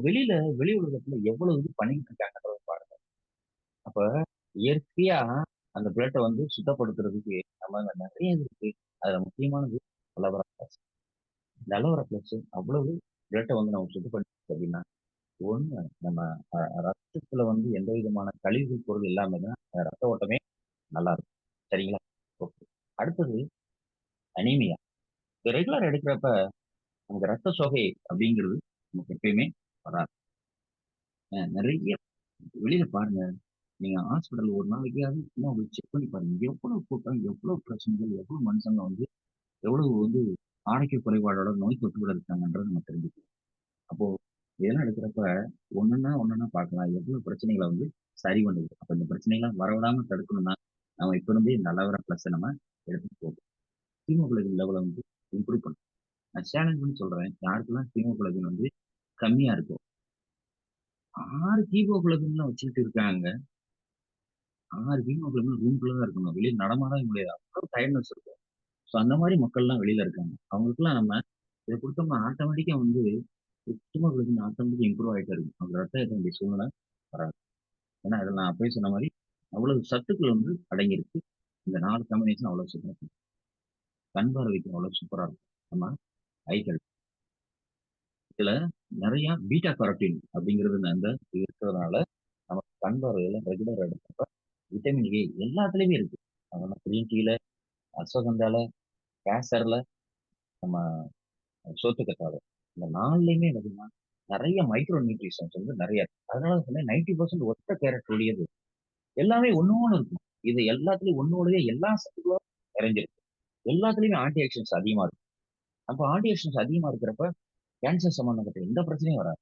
வெளி உலகத்துல எவ்வளவு இது பண்ணிட்டு இருக்காங்கன்றத பாருங்க. அப்ப இயற்கையா அந்த பிளட்ட வந்து சுத்தப்படுத்துறதுக்கு நம்ம நெறைய இது இருக்கு. அதுல முக்கியமானது அலோவேரா பிளஸ். இந்த அலோவேரா பிளஸ் அவ்வளவு பிளட்ட வந்து நம்ம சுத்தப்படுத்துது அப்படின்னா, ஒண்ணு நம்ம ரத்தத்துல வந்து எந்த விதமான கழிவு பொருள் இல்லாம தான் ரத்த ஓட்டமே நல்லா இருக்கும். சரிங்களா? ஓகே. அடுத்தது அனீமியா. ரெகுலர் எடுக்கிறப்ப நமக்கு ரத்த சோகை அப்படிங்கிறது நமக்கு எப்பயுமே வராது. நெறைய வெளியில பாருங்க. நீங்க ஹாஸ்பிடல் ஒரு நாளைக்காவது சும்மா போய் செக் பண்ணி பாருங்க. எவ்வளவு கூட்டம், எவ்வளவு பிரச்சனைகள், எவ்வளவு மனுஷங்க வந்து எவ்வளவு வந்து ஆரோக்கிய குறைபாடோட நோய் தொற்றுகள் இருக்காங்கன்றத நம்ம தெரிஞ்சுக்கலாம். அப்போ இதெல்லாம் எடுக்கிறப்ப ஒன்னொன்னா பார்க்கலாம். எவ்வளவு பிரச்சனைகள வந்து சரி பண்ணுது. அப்ப இந்த பிரச்சனைகள்லாம் வரவிடாம தடுக்கணும்னா, நம்ம இப்ப இருந்தே இந்த அலோவேரா பிளஸ் நம்ம எடுத்துட்டு போகணும். ஹீமோகுளோபின் லெவல வந்து இம்ப்ரூவ் பண்ணணும். நான் சேலஞ்சுன்னு சொல்றேன். யாருக்கெல்லாம் ஹீமோகுளோபின் வந்து கம்மியா இருக்கோ, 6 ஹீமோகுளோபின்லாம் வச்சுக்கிட்டு இருக்காங்க. 6 ஹீமோகுளோபின் ரூம்குள்ள தான் இருக்கணும். வெளிய நடமாடவே முடியாது. அவ்வளவு டயர்ட்னஸ் இருக்கும். ஸோ அந்த மாரி மக்கள்லாம் வெளியில இருக்காங்க. அவங்களுக்கெல்லாம் நம்ம இத குடுத்தோம்னா ஆட்டோமேட்டிக்கா வந்து ஹீமோகுளோபின் ஆட்டோமேட்டிக்கா இம்ப்ரூவ் ஆயிட்டே இருக்கும். அவங்க ரத்தம் ஏத்த வேண்டிய சூழ்நிலை வராது. ஏன்னா, அதில நான் அப்பயே சொன்ன மாரி அவ்வளவு சத்துக்கள் வந்து அடங்கியிருக்கு. இந்த 4 காம்பினேஷன் அவ்வளவு சூப்பரா இருக்கும். கண் பார்வைக்கு அவ்வளவு சூப்பரா இருக்கும். நம்ம ஐகள். இதுல நெறைய பீட்டா கரோட்டின் அப்படிங்கிறது அந்த இருக்கிறதுனால நமக்கு கண் பார்வையில ரெகுலரா எடுக்கிறப்ப விட்டமின் ஏ எல்லாத்துலயுமே இருக்கு. அதனால கிரீன் டீல, அஸ்வகந்தால, கேசர்ல, நம்ம சோத்துக்கத்தாழ. இந்த 4லயுமே பார்த்தீங்கன்னா, நெறைய மைக்ரோ நியூட்ரிஷன்ஸ் வந்து நெறைய இருக்கு. அதனால சொன்னேன் 90% ஒத்த கேரட் உடையது. எல்லாமே ஒண்ணு இருக்கும். இது எல்லாத்துலயும் ஒண்ணோடவே எல்லா சத்துக்களும் நிறைஞ்சிருக்கு. எல்லாத்துலயுமே ஆன்டி ஆக்ஸிடென்ட்ஸ் அதிகமா இருக்கு. அப்போ ஆன்டி ஆக்ஸிடென்ட்ஸ் அதிகமா இருக்கிறப்ப, கேன்சர் சம்பந்தப்பட்ட எந்த பிரச்சனையும் வராது.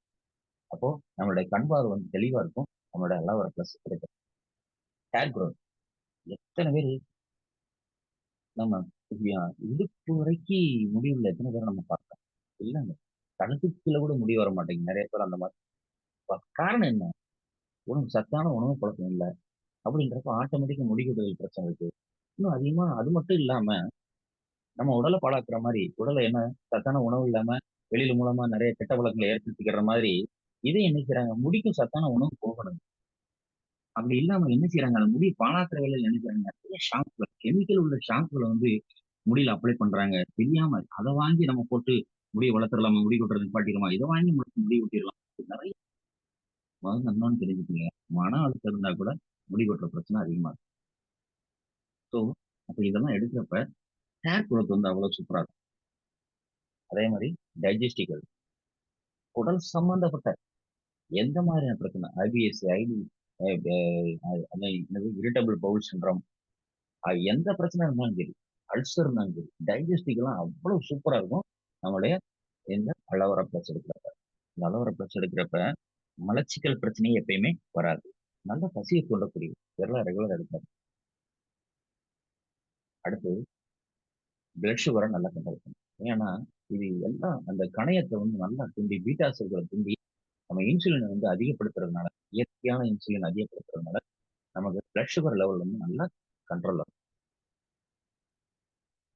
அப்போ நம்மளுடைய கண் பார்வை வந்து தெளிவா இருக்கும். நம்மளோட எல்லாம் ஒரு பிளஸ் கிடைக்கும். Hair growth. எத்தன பேரு நம்ம இடுப்பு வரைக்கும் முடி உள்ள எத்தன பேர நம்ம பார்க்கிறோம். இல்லங்க. கழுத்துக்கு கீழ கூட முடி வர மாட்டேங்குது. நெறைய பேர் அந்த மாரி. காரணம் என்ன? உணவு சத்தான உணவு பழக்கம் இல்ல. அப்படின்றப்ப ஆட்டோமேட்டிக்கா முடி கொட்டுதல் பிரச்சனை இருக்கு. இன்னும் அதிகமா அது மட்டும் இல்லாம, நம்ம உடல பாழாக்குற மாரி, உடல என்ன சத்தான உணவு இல்லாம, வெளியில மூலமா நெறைய கெட்ட பழக்கங்கள ஏற்படுத்திக்கிற மாதிரி, இதையும் என்ன செய்றாங்க, முடிக்கும் சத்தான உணவு போகணும். அப்படி இல்லாம என்ன செய்றாங்க, அந்த முடிய பாழாக்குற வேலையில என்ன செய்றாங்க, நெறைய ஷாம்புகள், கெமிக்கல் உள்ள ஷாம்புகள வந்து முடியில அப்ளை பண்றாங்க. தெரியாம அத வாங்கி நம்ம போட்டு முடிய வளர்த்துறலாமா, முடி கொட்டுறத நிப்பாட்டிறலாமா, இத வாங்கி முடி வெட்டிறலாம். நெறைய முதல்ல இன்னொன்னு தெரிஞ்சுக்கங்க. மன அழுத்தம் இருந்தா கூட முடி கொட்டுற பிரச்சனை அதிகமா இருக்கு. ஸோ, அப்ப இதெல்லாம் எடுக்கிறப்ப ஹேர் குரோத் வந்து அவ்வளவு சூப்பரா இருக்கும். அதே மாரி டைஜஸ்டிவ் ஹெல்த். உடல் சம்பந்தப்பட்ட எந்த மாதிரியான பிரச்சனை, ஐபிஎஸ், ஐபி அ அ அது என்னது இரிட்டபிள் பவுல் சிண்ட்ரோம் எந்த பிரச்சனை இருந்தாலும் சரி, அல்சர்னாலும் சரி, டைஜஸ்டிக்லாம் அவ்வளவு சூப்பரா இருக்கும். நம்முடைய இந்த அலோவேரா பிளஸ் எடுக்கிறப்ப. இந்த அலோவேரா பிளஸ் எடுக்கிறப்ப மலச்சிக்கல் பிரச்சனையே எப்பயுமே வராது. நல்ல பசிய தூண்டக்கூடியது. இதெல்லாம் ரெகுலரா எடுக்கணும். அடுத்து பிளட் சுகர நல்லா கண்ட்ரோல் பண்ணும். ஏன்னா, இது எல்லாம் அந்த கணையத்த வந்து நல்லா தூண்டி, பீட்டா செல்கள தூண்டி, நம்ம இன்சுலின வந்து அதிகப்படுத்துறதுனால, இயற்கையான இன்சுலின் அதிகப்படுத்துறதுனால, நமக்கு பிளட் சுகர் லெவல் வந்து நல்லா கண்ட்ரோல்ல இருக்கும்.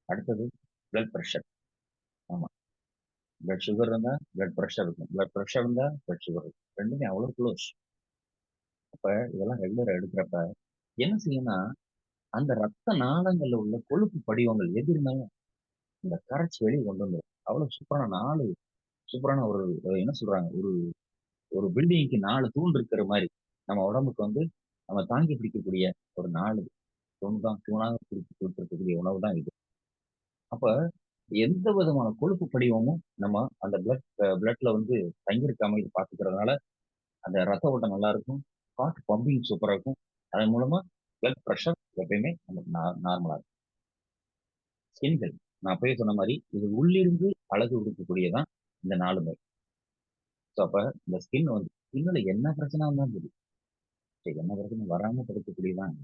அடுத்தது பிளட் பிரஷர். ஆமா. பிளட் சுகர் இருந்தா பிளட் பிரஷர் இருக்கும். பிளட் பிரஷர் இருந்தா பிளட் சுகர் இருக்கும். 2மே அவ்வளோ க்ளோஸ். அப்ப இதெல்லாம் ரெகுலரா எடுக்கிறப்ப என்ன செய்யும்னா, அந்த ரத்த நாளங்கள்ல உள்ள கொழுப்பு படிவங்கள் எது இருந்தாலும் இந்த கரைச்சு வெளிய கொண்டு வந்துரும். அவ்வளவு சூப்பரான 4 சூப்பரான ஒரு என்ன சொல்றாங்க, ஒரு ஒரு பில்டிங்க்கு 4 தூண் இருக்கிற மாரி, நம்ம உடம்புக்கு வந்து நம்ம தாங்கி பிடிக்கக்கூடிய ஒரு 4 தூணாக பிடித்து கொடுத்திருக்கக்கூடிய உணவு தான் இது. அப்ப எந்த விதமான கொழுப்பு படிவமும் நம்ம அந்த பிளட்ல வந்து தங்கியிருக்காம இது பார்த்துக்கிறதுனால, அந்த ரத்த ஓட்டம் நல்லா இருக்கும். ஹார்ட் பம்பிங் சூப்பரா இருக்கும். அதன் மூலமா பிளட் பிரஷர் எப்பயுமே நமக்கு நார்மலா இருக்கும். ஸ்கின்கள் நான் அப்பயே சொன்ன மாரி, இது உள்ளிருந்து அழகு கொடுக்கக்கூடியதான் இந்த 4மே. ஸோ அப்ப இந்த ஸ்கின்ல என்ன பிரச்சனை வந்தாலும் சரி, சரி என்ன பிரச்சனை வராம தடுக்கக்கூடியதான்.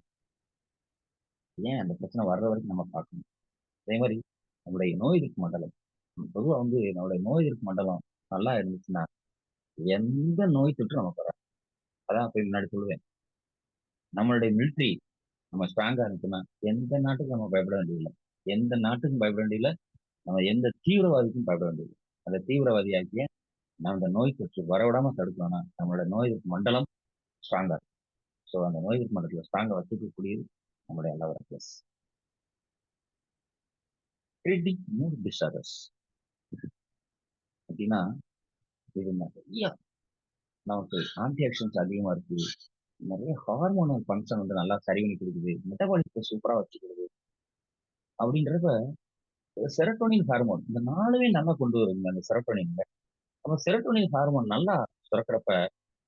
ஏன் அந்த பிரச்சனை வர்ற வரைக்கும் நம்ம பார்க்கணும். அதே மாரி நம்முடைய நோய் எதிர்ப்பு மண்டலம். பொதுவா வந்து நம்முடைய நோய் எதிர்ப்பு மண்டலம் நல்லா இருந்துச்சுன்னா, எந்த நோய் தொற்றும் நமக்கு வராது. அதான் அப்ப முன்னாடி சொல்லுவேன். நம்மளுடைய மிலிட்டரி நம்ம ஸ்ட்ராங்கா இருந்துச்சுன்னா, எந்த நாட்டுக்கும் நம்ம பயப்பட வேண்டியதில்ல. எந்த நாட்டுக்கும் பயப்பட வேண்டியதில்ல. நம்ம எந்த தீவிரவாதிக்கும் பயப்பட வேண்டியதில்ல. அந்த தீவிரவாதியாகிய நம்ம அந்த நோய் தொற்று வரவிடாம தடுக்கணும்னா, நம்மளோட நோய் எதிர்ப்பு மண்டலம் ஸ்ட்ராங்கா இருக்கும். ஸோ அந்த நோய் எதிர்ப்பு மண்டலத்துல ஸ்ட்ராங்கா வச்சுக்கக்கூடியது நம்முடைய aloe vera plus. Treating mood disorders அப்படின்னா, இது நிறைய நமக்கு ஆன்டி ஆக்சிடென்ட்ஸ் அதிகமா இருக்கு. நிறைய ஹார்மோனல் ஃபங்ஷன் வந்து நல்லா சரி பண்ணி குடுக்குது. மெட்டபாலிசத்த சூப்பரா வச்சுக்குது. அப்படின்றப்ப செரோட்டோனின் ஹார்மோன் இந்த 4மே நல்லா கொண்டு வருங்க அந்த செரோட்டோனின்ல. அப்ப செரோட்டோனின் ஹார்மோன் நல்லா சுரக்கிறப்ப,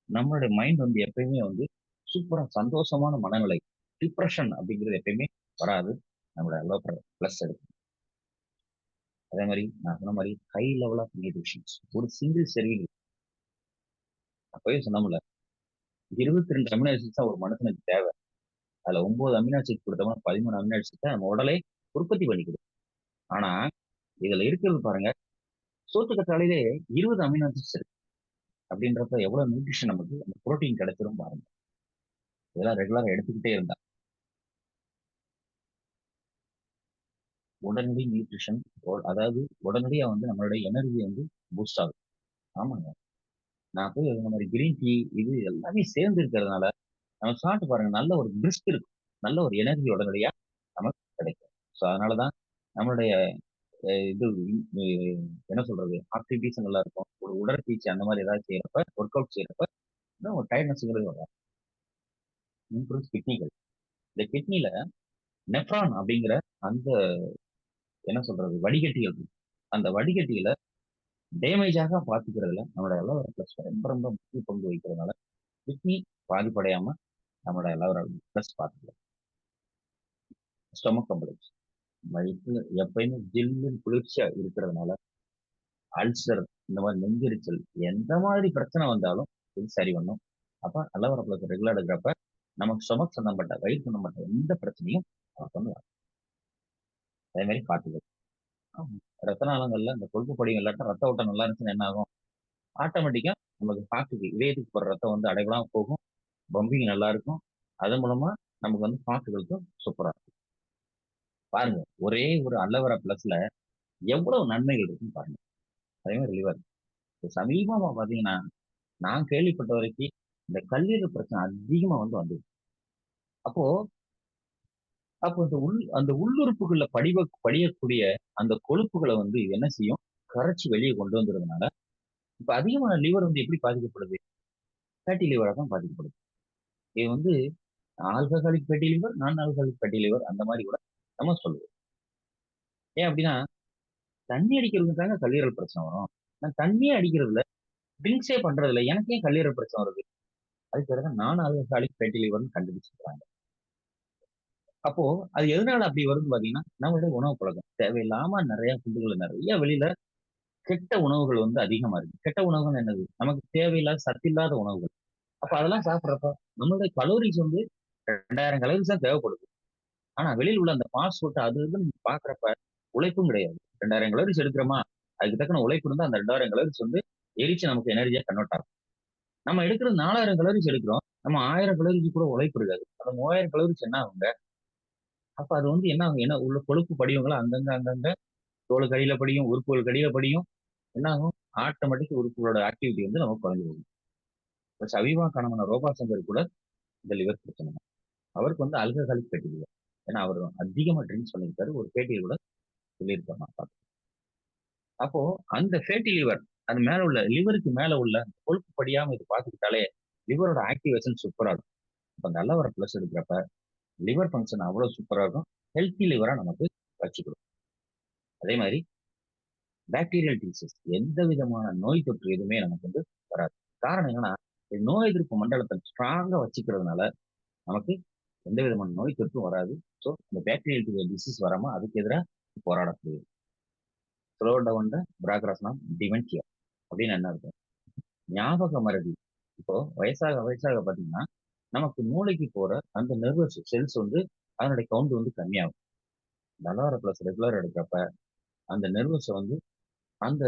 நம்மளுடைய மைண்ட் வந்து எப்பயுமே வந்து சூப்பரா சந்தோஷமான மனநிலை. டிப்ரஷன் அப்படிங்கிறது எப்பயுமே வராது. நம்மளோட அலோபெரா பிளஸ் எடுக்கும். அதே மாரி நான் சொன்ன மாரி ஹை லெவல் ஆஃப் நியூட்ரிஷன்ஸ். ஒரு சிங்கிள் செரில் அப்பவே சொன்னோம்ல, 22 அமினோ ஆசிட்ஸ் தான் ஒரு மனுஷனுக்கு தேவை. அதுல 9 அமினோ ஆசிட் குடுத்தோம்னா 13 அமினோ ஆசிட் தான் நம்ம உடலே உற்பத்தி பண்ணிக்குது. ஆனா, இதுல இருக்கிறது பாருங்க, சோத்து கற்றாழையிலே 20 அமினோ ஆசிட்ஸ் இருக்கு. அப்படின்றப்ப எவ்வளவு நியூட்ரிஷன் நமக்கு அந்த புரோட்டீன் கிடைச்சிரும் பாருங்க. இதெல்லாம் ரெகுலரா எடுத்துக்கிட்டே இருந்தா. உடனடி நியூட்ரிஷன் அதாவது உடனடியா வந்து நம்மளுடைய எனர்ஜி வந்து பூஸ்ட் ஆகும். ஆமாங்க. நான் போய் இந்த மாரி கிரீன் டீ இது எல்லாமே சேர்ந்து இருக்கிறதுனால, நம்ம சாப்பிட்டு பாருங்க நல்ல ஒரு பிரிஸ்க் இருக்கும். நல்ல ஒரு எனர்ஜி உடனடியா நமக்கு கிடைக்கும். ஸோ அதனால தான் நம்மளுடைய இது அ என்ன சொல்றது? ஆக்டிவிட்டீஸ் நல்லா இருக்கும். ஒரு உடற்பயிற்சி அந்த மாரி ஏதாவது செய்யறப்ப, ஒர்க் அவுட் செய்யறப்ப, இன்னும் ஒரு டயர்ட்னஸ்ங்கிறது வராது. இம்ப்ரூவ்ஸ் கிட்னிகள். இந்த கிட்னில நெஃப்ரான் அப்படிங்கிற அந்த என்ன சொல்றது? வடிகட்டிகள் இருக்கு. அந்த வடிகட்டிகள டேமேஜ் ஆகாம பார்த்துக்கிறதுல நம்மளோட அலோவேரா பிளஸ் ரொம்ப ரொம்ப முக்கிய பங்கு வகிக்கிறதுனால, கிட்னி பாதிப்படையாம நம்மளோட அலோவேரா பிளஸ் பார்த்துக்கலாம். Stomach complaints. வயித்துல எப்பயுமே ஜில்லுன்னு குளிர்ச்சியா இருக்கிறதுனால, அல்சர் இந்த மாரி நெஞ்செரிச்சல் எந்த மாதிரி பிரச்சனை வந்தாலும் இது சரி பண்ணும். அப்ப அலோவேரா பிளஸ் ரெகுலரா எடுக்கிறப்ப, நமக்கு ஸ்டொமக் சம்பந்தப்பட்ட, வயிறு சம்பந்தப்பட்ட எந்த பிரச்சனையும் நமக்கு வந்து வராது. அதே மாரி பார்த்துக்கலாம். ஆமா. ரத்த நாளங்கள்ல இந்த கொழுப்பு படியும் இல்லாட்டா ரத்த ஓட்டம் நல்லா இருந்துச்சுன்னா என்ன ஆகும்? ஆட்டோமேட்டிக்கா நமக்கு ஹார்ட்டுக்கு இதயத்துக்கு போற ரத்தம் வந்து அடைபடாம போகும். பம்பிங் நல்லா இருக்கும். அதன் மூலமா நமக்கு வந்து ஹார்ட் ஹெல்த்தும் சூப்பரா இருக்கும். பாருங்க, ஒரே ஒரு அல்லோவேரா பிளஸ்ல எவ்வளவு நன்மைகள் இருக்குன்னு பாருங்க. அதே மாரி லிவர். இப்ப சமீபமா பார்த்தீங்கன்னா, நான் கேள்விப்பட்ட வரைக்கும் இந்த கல்லீரல் பிரச்சனை அதிகமா வந்து வந்தது. அப்போ அப்போ அந்த உள்ளுறுப்புகள்ல படியக்கூடிய அந்த கொழுப்புகள வந்து இது என்ன செய்யும்? கரைச்சு வெளிய கொண்டு வந்துறதுனால, இப்ப அதிகமான லிவர் வந்து எப்படி பாதிக்கப்படுது? ஃபேட்டி லிவரா தான் பாதிக்கப்படுது. இது வந்து ஆல்கஹாலிக் ஃபேட்டி லிவர், நான் ஆல்கஹாலிக் ஃபேட்டி லிவர் அந்த மாரி கூட நம்ம சொல்லுவோம். ஏன் அப்டின்னா, தண்ணி அடிக்கிறவங்களுக்கு தாங்க கல்லீரல் பிரச்சனை வரும். நான் தண்ணியே அடிக்கிறதில்ல, ட்ரிங்க்ஸே பண்றதில்ல. எனக்கு ஏன் கல்லீரல் பிரச்சனை வருது? அதுக்கு பேரு தான் நான் ஆல்கஹாலிக் ஃபேட்டி லிவர்ன்னு கண்டுபிடிச்சிருக்காங்க. அப்போ அது எதனால அப்படி வருதுன்னு பாத்தீங்கன்னா, நம்மளுடைய உணவு பழக்கம். தேவையில்லாம நெறைய ஃபுட்டுகள் நெறைய வெளியில கெட்ட உணவுகள் வந்து அதிகமா இருக்கு. கெட்ட உணவுகள் என்னது? நமக்கு தேவையில்லாத சத்தில்லாத உணவுகள். அப்ப அதெல்லாம் சாப்பிடுறப்ப நம்மளுடைய கலோரிஸ் வந்து 2000 கலோரிஸ் தான் தேவைப்படுது. ஆனா வெளியில உள்ள அந்த ஃபாஸ்ட் ஃபுட் அது இதுன்னு பார்க்கிறப்ப உழைப்பும் கிடையாது. 2000 கலோரிஸ் எடுக்கிறோமா, அதுக்கு தக்கன உழைப்பு இருந்தா அந்த 2000 கலோரிஸ் வந்து எரிச்சு நமக்கு எனர்ஜியா கன்வெர்ட் ஆகும். நம்ம எடுக்கிறது 4000 கலோரிஸ் எடுக்கிறோம். நம்ம 1000 கலோரிக்கு கூட உழைப்பு இருக்காது. அந்த 3000 கலோரிஸ் என்ன ஆகுங்க? அப்ப அது வந்து என்ன ஆகும்? ஏன்னா உள்ள கொழுப்பு படிவங்களா அங்கங்க தோலுக்கு அடியில படியும், உறுப்புகளுக்கு அடியில படியும். என்ன ஆகும்? ஆட்டோமேட்டிக் உறுப்புகளோட ஆக்டிவிட்டி வந்து நமக்கு குறைஞ்சு போகும். இப்ப சமீப காலமான ரோபா சங்கர் கூட இந்த லிவர் பிரச்சனை தான். அவருக்கு வந்து ஆல்கஹாலிக் ஃபேட்டி லிவர். ஏன்னா அவர் அதிகமா ட்ரிங்க்ஸ் பண்ணியிருக்காரு. ஒரு பேட்டியில கூட சொல்லியிருப்பார் நான் பார்த்தேன். அப்போ அந்த ஃபேட்டி லிவர் அது மேல உள்ள லிவருக்கு மேல உள்ள கொழுப்பு படியாம இது பார்த்துக்கிட்டாலே லிவரோட ஆக்டிவேஷன் சூப்பரா இருக்கும். அப்ப நல்ல ஒரு பிளஸ் எடுக்கிறப்ப லிவர் ஃபங்க்ஷன் அவ்வளவு சூப்பரா இருக்கும். ஹெல்த்தி லிவரா நமக்கு வச்சுக்கிறோம். அதே மாதிரி பாக்டீரியல் டிசீஸ் எந்த விதமான நோய் தொற்று எதுவுமே நமக்கு வந்து வராது. காரணம் என்னன்னா, நோய் எதிர்ப்பு மண்டலத்தை ஸ்ட்ராங்கா வச்சுக்கிறதுனால நமக்கு எந்த விதமான நோய் தொற்றும் வராது. ஸோ இந்த பாக்டீரியல் டிசீஸ் வராம அதுக்கு எதிராக போராடக்கூடியது. Slow down the progress of dementia அப்படின்னு என்ன இருக்கும்? ஞாபக மறதி. இப்போ வயசாக வயசாக பார்த்தீங்கன்னா, நமக்கு மூளைக்கு போற அந்த நர்வஸ் செல்ஸ் வந்து அதனுடைய கவுண்ட் வந்து கம்மியாகும். டலார பிளஸ் ரெகுலர் எடுக்கிறப்ப அந்த நர்வஸ வந்து அந்த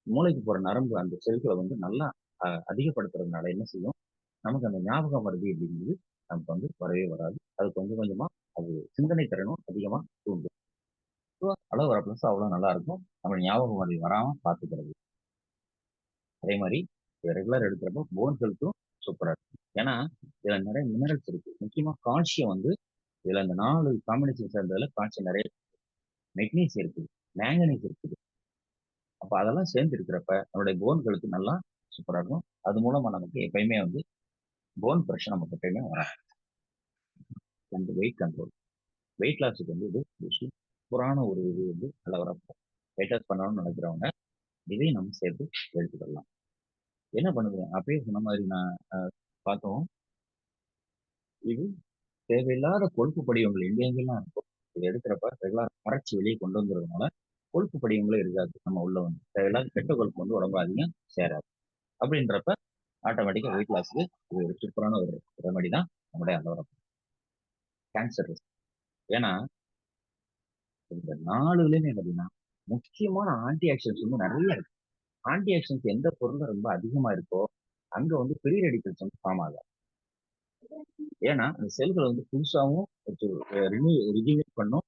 மூளைக்கு போற நரம்பு அந்த செல்கள வந்து நல்லா அதிகப்படுத்துறதுனால என்ன செய்யும்? நமக்கு அந்த ஞாபக மறதி அப்படிங்கிறது நமக்கு வந்து வரவே வராது. அது கொஞ்சம் கொஞ்சமா அது சிந்தனை திறனும் அதிகமா தூண்டும். ஸோ அளவு வரப்பிளஸ் அவ்வளோ நல்லா இருக்கும். நம்ம ஞாபக மறதி வராம பார்த்துக்கிறது. அதே மாரி ரெகுலர் எடுக்கிறப்போ போன் ஹெல்த்தும் சூப்பரா இருக்கும். ஏன்னா, இதுல நிறைய மினரல்ஸ் இருக்கு. முக்கியமா கால்சியம் வந்து இதுல அந்த 4 காம்பினேஷன் சேர்ந்ததுல கால்சியம் நிறைய மெக்னீசியம் இருக்குது, மேங்கனீஸ் இருக்குது. அப்ப அதெல்லாம் சேர்ந்து இருக்கிறப்ப நம்மளுடைய போன் ஹெல்த் நல்லா சூப்பரா இருக்கும். அது மூலமா நமக்கு எப்பயுமே வந்து போன் பிரஷர் நமக்கு எப்பயுமே வராது. And wait control. வெயிட் லாஸ்க்கு வந்து இது சூப்பரான ஒரு இது வந்து நல்ல வரப்போம். வெயிட் லாஸ் பண்ணணும்னு நினைக்கிறவங்க இதையும் நம்ம சேர்த்து எடுத்துக்கலாம். என்ன பண்ணுது? அப்பயே சொன்ன மாதிரி நான் பார்த்தோம். இது தேவையில்லாத கொழுப்பு படிவங்கள் எங்கெங்கெல்லாம் இருக்கோ, இத எடுக்கிறப்ப ரெகுலரா கரைச்சு வெளிய கொண்டு வந்துறதுனால, கொழுப்பு படிவங்களே இருக்காது. நம்ம உள்ள வந்து தேவையில்லாத கெட்ட கொழுப்பு வந்து உடம்புல அதிகம் சேராது. அப்படின்றப்ப ஆட்டோமேட்டிக்கா வெயிட் லாஸ்க்கு இது ஒரு சூப்பரான ஒரு ரெமெடி தான் நம்முடைய அந்த கேன்சர் ரிஸ்க். ஏன்னா, இந்த 4லயுமே பார்த்தீங்கன்னா, முக்கியமான ஆன்டி ஆக்சிடென்ட்ஸ் வந்து நெறைய இருக்கு. ஆன்டி ஆக்சிடென்ட்ஸ் எந்த பொருள்ல ரொம்ப அதிகமா இருக்கோ, அங்க வந்து ஃப்ரீ ரேடிக்கல்ஸ் வந்து ஃபார்ம் ஆகாது. ஏன்னா, அந்த செல்கள வந்து புதுசாவும் ரிஜுவினேட் பண்ணும்.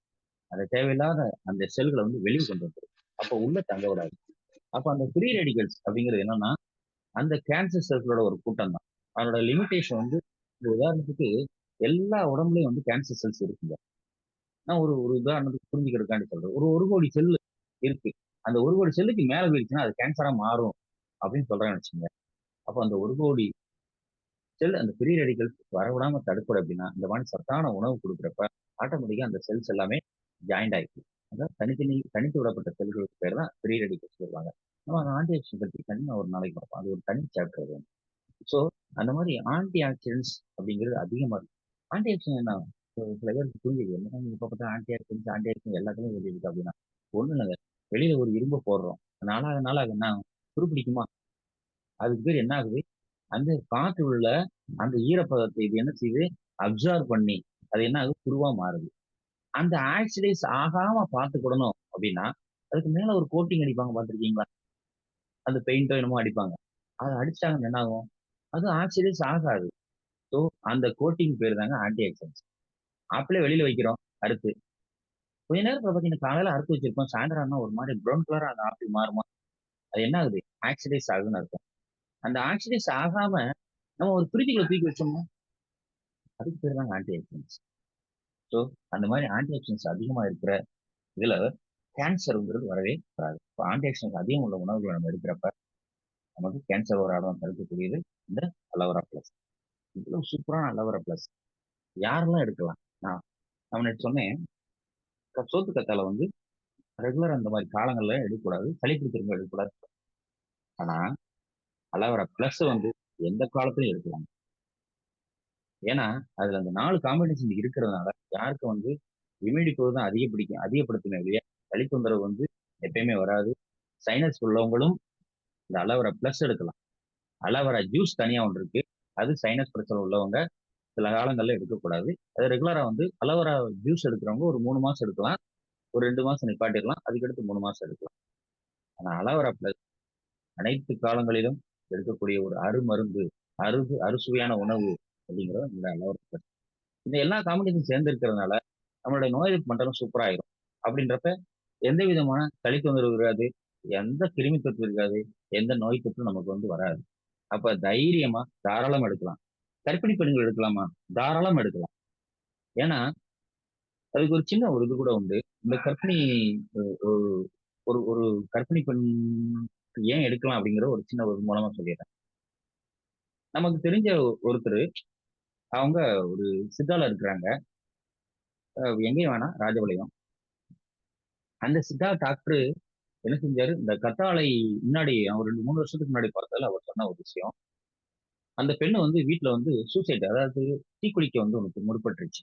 அது தேவையில்லாத அந்த செல்கள வந்து வெளிய கொண்டு வந்துரும். அப்ப உள்ள தங்க விடாது. அப்ப அந்த ஃப்ரீ ரேடிக்கல்ஸ் அப்படிங்கிறது என்னன்னா, அந்த கேன்சர் செல்களோட ஒரு கூட்டம் தான். அதனோட லிமிட்டேஷன் வந்து ஒரு உதாரணத்துக்கு எல்லா உடம்புலயும் வந்து கேன்சர் செல்ஸ் இருக்குங்க. நான் ஒரு ஒரு உதாரணத்துக்கு புரிஞ்சுக்கிறதுக்காண்டி சொல்றேன். ஒரு 1,00,00,000 செல் இருக்கு. அந்த 1,00,00,000 செல்லுக்கு மேல போயிருச்சுன்னா, அது கேன்சரா மாறும் அப்படின்னு சொல்றேன்னு வச்சுக்கங்க. அப்ப அந்த 1,00,00,000 செல் அந்த ஃப்ரீ ரேடிக்கல்ஸ் வரவிடாம தடுக்கணும் அப்படின்னா, இந்த மாதிரி சத்தான உணவு குடுக்குறப்ப, ஆட்டோமேட்டிக்கா அந்த செல்ஸ் எல்லாமே ஜாயிண்ட் ஆயிக்கும். அதான் தனித்து விடப்பட்ட செல்களுக்கு பேர் தான் ஃப்ரீ ரேடிக்கல்ஸ் சொல்லுவாங்க. நம்ம அந்த ஆன்டி ஆக்சிடென்ட் பத்தி தனியா ஒரு நாளைக்கு பார்ப்போம். அது ஒரு தனி சாப்டர் அது. ஸோ அந்த மாதிரி ஆன்டி ஆக்சிடென்ட்ஸ் அப்படிங்கிறது அதிகமா இருக்கு. ஆன்டி ஆக்சிடென்ட் என்ன? சில பேருக்கு புரியுது. என்னன்னா எப்ப பார்த்தா ஆன்டி ஆக்சிடென்ட் எல்லாத்துலயும் சொல்லியிருக்கு அப்படின்னா, ஒண்ணும் இல்லங்க. வெளியில ஒரு இரும்ப போடுறோம். நாளாக நாளாக அது என்ன ஆகும்? துருப்பிடிக்குமா? அதுக்கு பேர் என்ன ஆகுது? அந்த காற்று உள்ள அந்த ஈரப்பதத்தை இது என்ன செய்யுது? அப்சார்ப் பண்ணி, அது என்ன ஆகுது? துருவா மாறுது. அந்த ஆக்சிடைஸ் ஆகாம பார்த்துக்கிடணும் அப்படின்னா, அதுக்கு மேல ஒரு கோட்டிங் அடிப்பாங்க பார்த்திருக்கீங்களா? அந்த பெயிண்டோ என்னமோ அடிப்பாங்க. அத அடிச்சுட்டாங்கன்னா என்ன ஆகும்? அது ஆக்சிடைஸ் ஆகாது. ஸோ அந்த கோட்டிங் பேரு தாங்க ஆன்டி ஆக்சிடென்ட்ஸ். ஆப்பிளே வெளியில வைக்கிறோம் அறுத்து. கொஞ்ச நேரத்துல பார்த்தீங்கன்னா, காலையில அறுத்து வச்சிருப்போம். சாயந்தரம் ஆனா ஒரு மாரி ப்ரவுன் கலரா அந்த ஆப்பிள் மாறுமா? அது என்ன ஆகுது? ஆக்சிடைஸ் ஆகுதுன்னு அர்த்தம். அந்த ஆக்சிடைஸ் ஆகாம நம்ம ஒரு ஃப்ரிட்ஜ்குள்ள தூக்கி வச்சோம்னா, அதுக்கு பேரு தாங்க ஆன்டி ஆக்சிடென்ட்ஸ். ஸோ அந்த மாரி ஆன்டி ஆக்சிடென்ட்ஸ் அதிகமா இருக்கிற இதுல கேன்சர்ங்கிறது வரவே வராது. இப்ப ஆன்டி ஆக்சிடென்ட்ஸ் அதிகம் உள்ள உணவுகள நம்ம எடுக்கிறப்ப, நமக்கு கேன்சர் வராம தடுக்கக்கூடியது இந்த அலோவேரா பிளஸ். இவ்வளவு சூப்பரான அலோவேரா பிளஸ். யாரெல்லாம் எடுக்கலாம்? நான் நான் நேத்து சொன்னேன். சோத்து கத்தாழை வந்து ரெகுலரா அந்த மாரி காலங்கள்ல எடுக்கக்கூடாது. சளி பிடிக்கிறவங்க எடுக்கக்கூடாது. ஆனா, அலோவேரா பிளஸ் வந்து எந்த காலத்திலயும் எடுக்கலாம். ஏன்னா, அதுல அந்த 4 காம்பினேஷன் இருக்கிறதுனால, யாருக்கு வந்து இம்யூனிட்டி பவர் தான் அதிகப்படுத்துமே ஒழிய, சளி தொந்தரவு வந்து எப்பயுமே வராது. சைனஸ் உள்ளவங்களும் இந்த அலோவேரா பிளஸ் எடுக்கலாம். அலோவேரா ஜூஸ் தனியா ஒண்ணு இருக்கு. அது சைனஸ் பிரச்சனை உள்ளவங்க சில காலங்கள்ல எடுக்கக்கூடாது. அது ரெகுலரா வந்து அலோவேரா ஜூஸ் எடுக்கிறவங்க ஒரு 3 மாசம் எடுக்கலாம். ஒரு 2 மாசம் நிப்பாட்டிறலாம். அதுக்கடுத்து 3 மாசம் எடுக்கலாம். ஆனா அலோவேரா பிளஸ் அனைத்து காலங்களிலும் எடுக்கக்கூடிய ஒரு அருமருந்து, அறுசுவையான உணவு அப்படிங்கிறது இந்த அலோவேரா பிளஸ். இந்த எல்லா காம்பினேஷன் சேர்ந்து இருக்கிறதுனால, நம்மளுடைய நோய் எதிர்ப்பு மண்டலம் சூப்பரா ஆயிரும். அப்படின்றப்ப எந்த விதமான சளி தொந்தரவு இருக்காது. எந்த கிருமி தொற்று இருக்காது. எந்த நோய் தொற்றும் நமக்கு வந்து வராது. அப்ப தைரியமா, தாராளமா எடுக்கலாம். கர்ப்பிணி பெண்கள் எடுக்கலாமா? தாராளமா எடுக்கலாம். ஏன்னா, அதுக்கு ஒரு சின்ன ஒரு இது கூட உண்டு. இந்த கர்ப்பிணி ஒ ஒரு ஒரு ஒரு கர்ப்பிணி பெண் ஏன் எடுக்கலாம் அப்படிங்கிற ஒரு சின்ன ஒரு மூலமா சொல்லிர்றேன். நமக்கு தெரிஞ்ச ஒருத்தரு, அவங்க ஒரு சித்தால இருக்கிறாங்க. எங்கேயும் வேணாம், ராஜபாளையம். அந்த சித்தா டாக்டரு என்ன செஞ்சாரு, இந்த கத்தாழை முன்னாடி ஒரு 2, 3 வருஷத்துக்கு முன்னாடி பார்த்ததுல அவர் சொன்ன ஒரு விஷயம். அந்த பெண்ணு வந்து வீட்ல வந்து சூசைட் அதாவது தீக்குளிக்க வந்து உனக்கு முற்பட்டுருச்சு.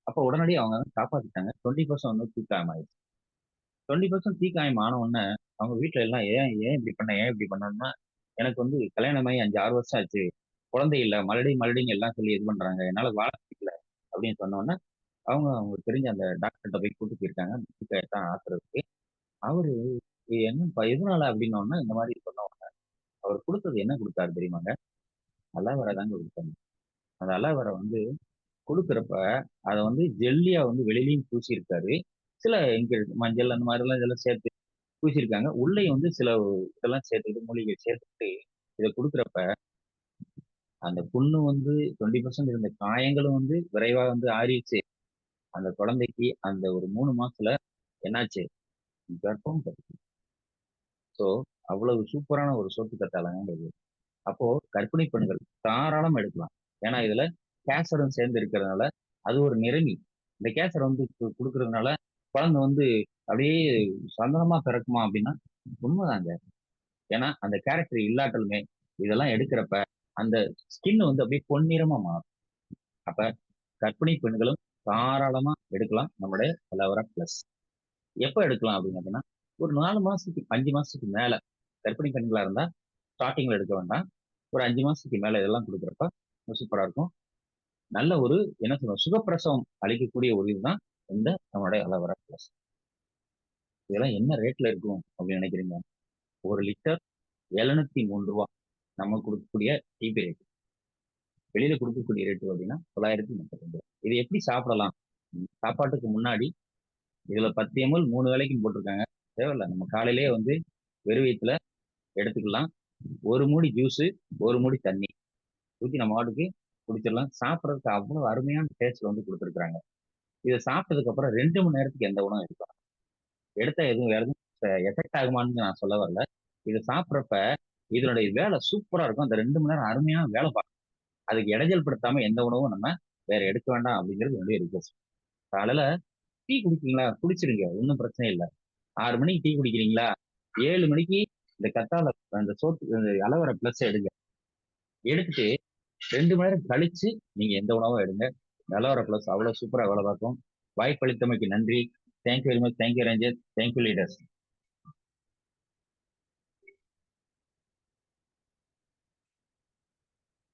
அப்ப உடனடியா அவங்க காப்பாத்திட்டாங்க. 20% வந்து தீக்காயம் ஆயிருச்சு. 20% தீக்காயம் ஆன உடனே, அவங்க வீட்ல எல்லாம் "ஏன் ஏன் இப்படி பண்ண? ஏன் இப்படி பண்ணணும்னா?" "எனக்கு வந்து கல்யாணமாகி 5, 6 வருஷம் ஆச்சு. குழந்தை இல்ல. மறுபடியும் மறுபடியும் எல்லாம் சொல்லி இது பண்றாங்க. என்னால வாழ பிடிக்கல." அப்படின்னு சொன்ன உடனே, அவங்களுக்கு தெரிஞ்ச அந்த டாக்டர்ட்ட போய் கூட்டிட்டு போயிருக்காங்க. தீக்காயத்த ஆத்துறதுக்கு. அவரு "என்னப்பா எதனால?" அப்படின்னோனே, இந்த மாரி சொன்ன உடனே, அவர் குடுத்தது என்ன குடுத்தாரு தெரியுமாங்க? அலோவேரா தாங்க குடுத்தாங்க. அந்த அலோவேரா வந்து குடுக்குறப்ப, அத வந்து ஜெல்லியா வந்து வெளியிலயும் பூசியிருக்காரு. சில மஞ்சள் அந்த மாதிரிலாம் இதெல்லாம் சேர்த்து பூசியிருக்காங்க. உள்ளேயும் வந்து சில இதெல்லாம் சேர்த்துக்கிட்டு, மூலிகை சேர்த்துக்கிட்டு இத குடுக்குறப்ப, அந்த புண்ணு வந்து 20% இருந்த காயங்களும் வந்து விரைவா வந்து ஆறிருச்சு. அந்த குழந்தைக்கு அந்த ஒரு 3 மாசத்துல என்னாச்சு? கர்ப்பம் ஸோ, அவ்வளவு சூப்பரான ஒரு சோத்து கத்தாழங்க இது. அப்போ கர்ப்பிணி பெண்கள் தாராளமா எடுக்கலாம். ஏன்னா, இதுல கேசரும் சேர்ந்து இருக்கிறதுனால, அது ஒரு நிறமி. இந்த கேசர் வந்து குடுக்கிறதுனால, குழந்தை வந்து அப்படியே சந்தனமா பிறக்குமா அப்படின்னா, உண்மதாங்க. ஏன்னா, அந்த கேரக்டர் இல்லாட்டாலுமே, இதெல்லாம் எடுக்கிறப்ப, அந்த ஸ்கின் வந்து அப்படியே பொன்னிறமா மாறும். அப்ப கர்ப்பிணி பெண்களும் தாராளமா எடுக்கலாம். நம்முடைய அலோவேரா பிளஸ். எப்ப எடுக்கலாம் அப்படின்னு பார்த்தீங்கன்னா, ஒரு 4 மாசத்துக்கு 5 மாசத்துக்கு மேல கர்ப்பிணி பெண்களா இருந்தா, ஸ்டார்ட்டிங்ல எடுக்க வேண்டாம். ஒரு 5 மாசத்துக்கு மேல இதெல்லாம் குடுக்குறப்ப, சூப்பரா இருக்கும். நல்ல ஒரு என்ன சொல்றது, சுகப்பிரசவம் அளிக்கக்கூடிய ஒரு இதுதான் இந்த நம்மளுடைய அலோவேரா பிளஸ். இதெல்லாம் என்ன ரேட்ல இருக்கும் அப்படின்னு நினைக்கிறீங்க? 1 லிட்டர் ரூ. 703 நம்ம குடுக்கக்கூடிய டீ ரேட். வெளியில குடுக்கக்கூடிய ரேட் பார்த்தீங்கன்னா, ரூ. 935. இது எப்படி சாப்பிடலாம்? சாப்பாட்டுக்கு முன்னாடி இதுல 10 எம்எல் 3 வேளைக்கும் போட்டிருக்காங்க. தேவையில்ல. நம்ம காலையிலேயே வந்து வெறும் வயித்துல எடுத்துக்கலாம். 1 மூடி ஜூஸு, 1 மூடி தண்ணி ஊத்தி நம்ம பாட்டுக்கு குடிச்சிடலாம். சாப்பிடறதுக்கு அவ்வளவு அருமையான டேஸ்ட்ல வந்து குடுத்துருக்காங்க. இத சாப்பிட்டதுக்கு அப்புறம் 2 மணி நேரத்துக்கு எந்த உணவும் எடுக்கலாம். எடுத்தா எதுவும் வேற எதுவும் எஃபெக்ட் ஆகுமான்னு நான் சொல்ல வரல. இத சாப்பிடுறப்ப இதனுடைய வேலை சூப்பரா இருக்கும். அந்த 2 மணி நேரம் அருமையான வேலை பார்க்கும். அதுக்கு இடைஞ்சல் படுத்தாம எந்த உணவும் நம்ம வேற எடுக்க வேண்டாம் அப்படிங்கிறது என்னுடைய ரிக்வெஸ்ட். காலையில டீ குடிப்பீங்களா? குடிச்சிருங்க. ஒண்ணும் பிரச்சனை இல்ல. 6 மணிக்கு டீ குடிக்கிறீங்களா? 7 மணிக்கு இந்த கத்தாழ அந்த அந்த அலோவேரா பிளஸ் எடுங்க. எடுத்துட்டு 2 மணி நேரம் கழிச்சு நீங்க எந்த உணவும் எடுங்க. அலோவேரா பிளஸ் அவ்வளவு சூப்பரா வேலை பார்க்கும். வாய்ப்பளித்தமைக்கு நன்றி. Thank you very much. Thank you Ranjith. Thank you leaders.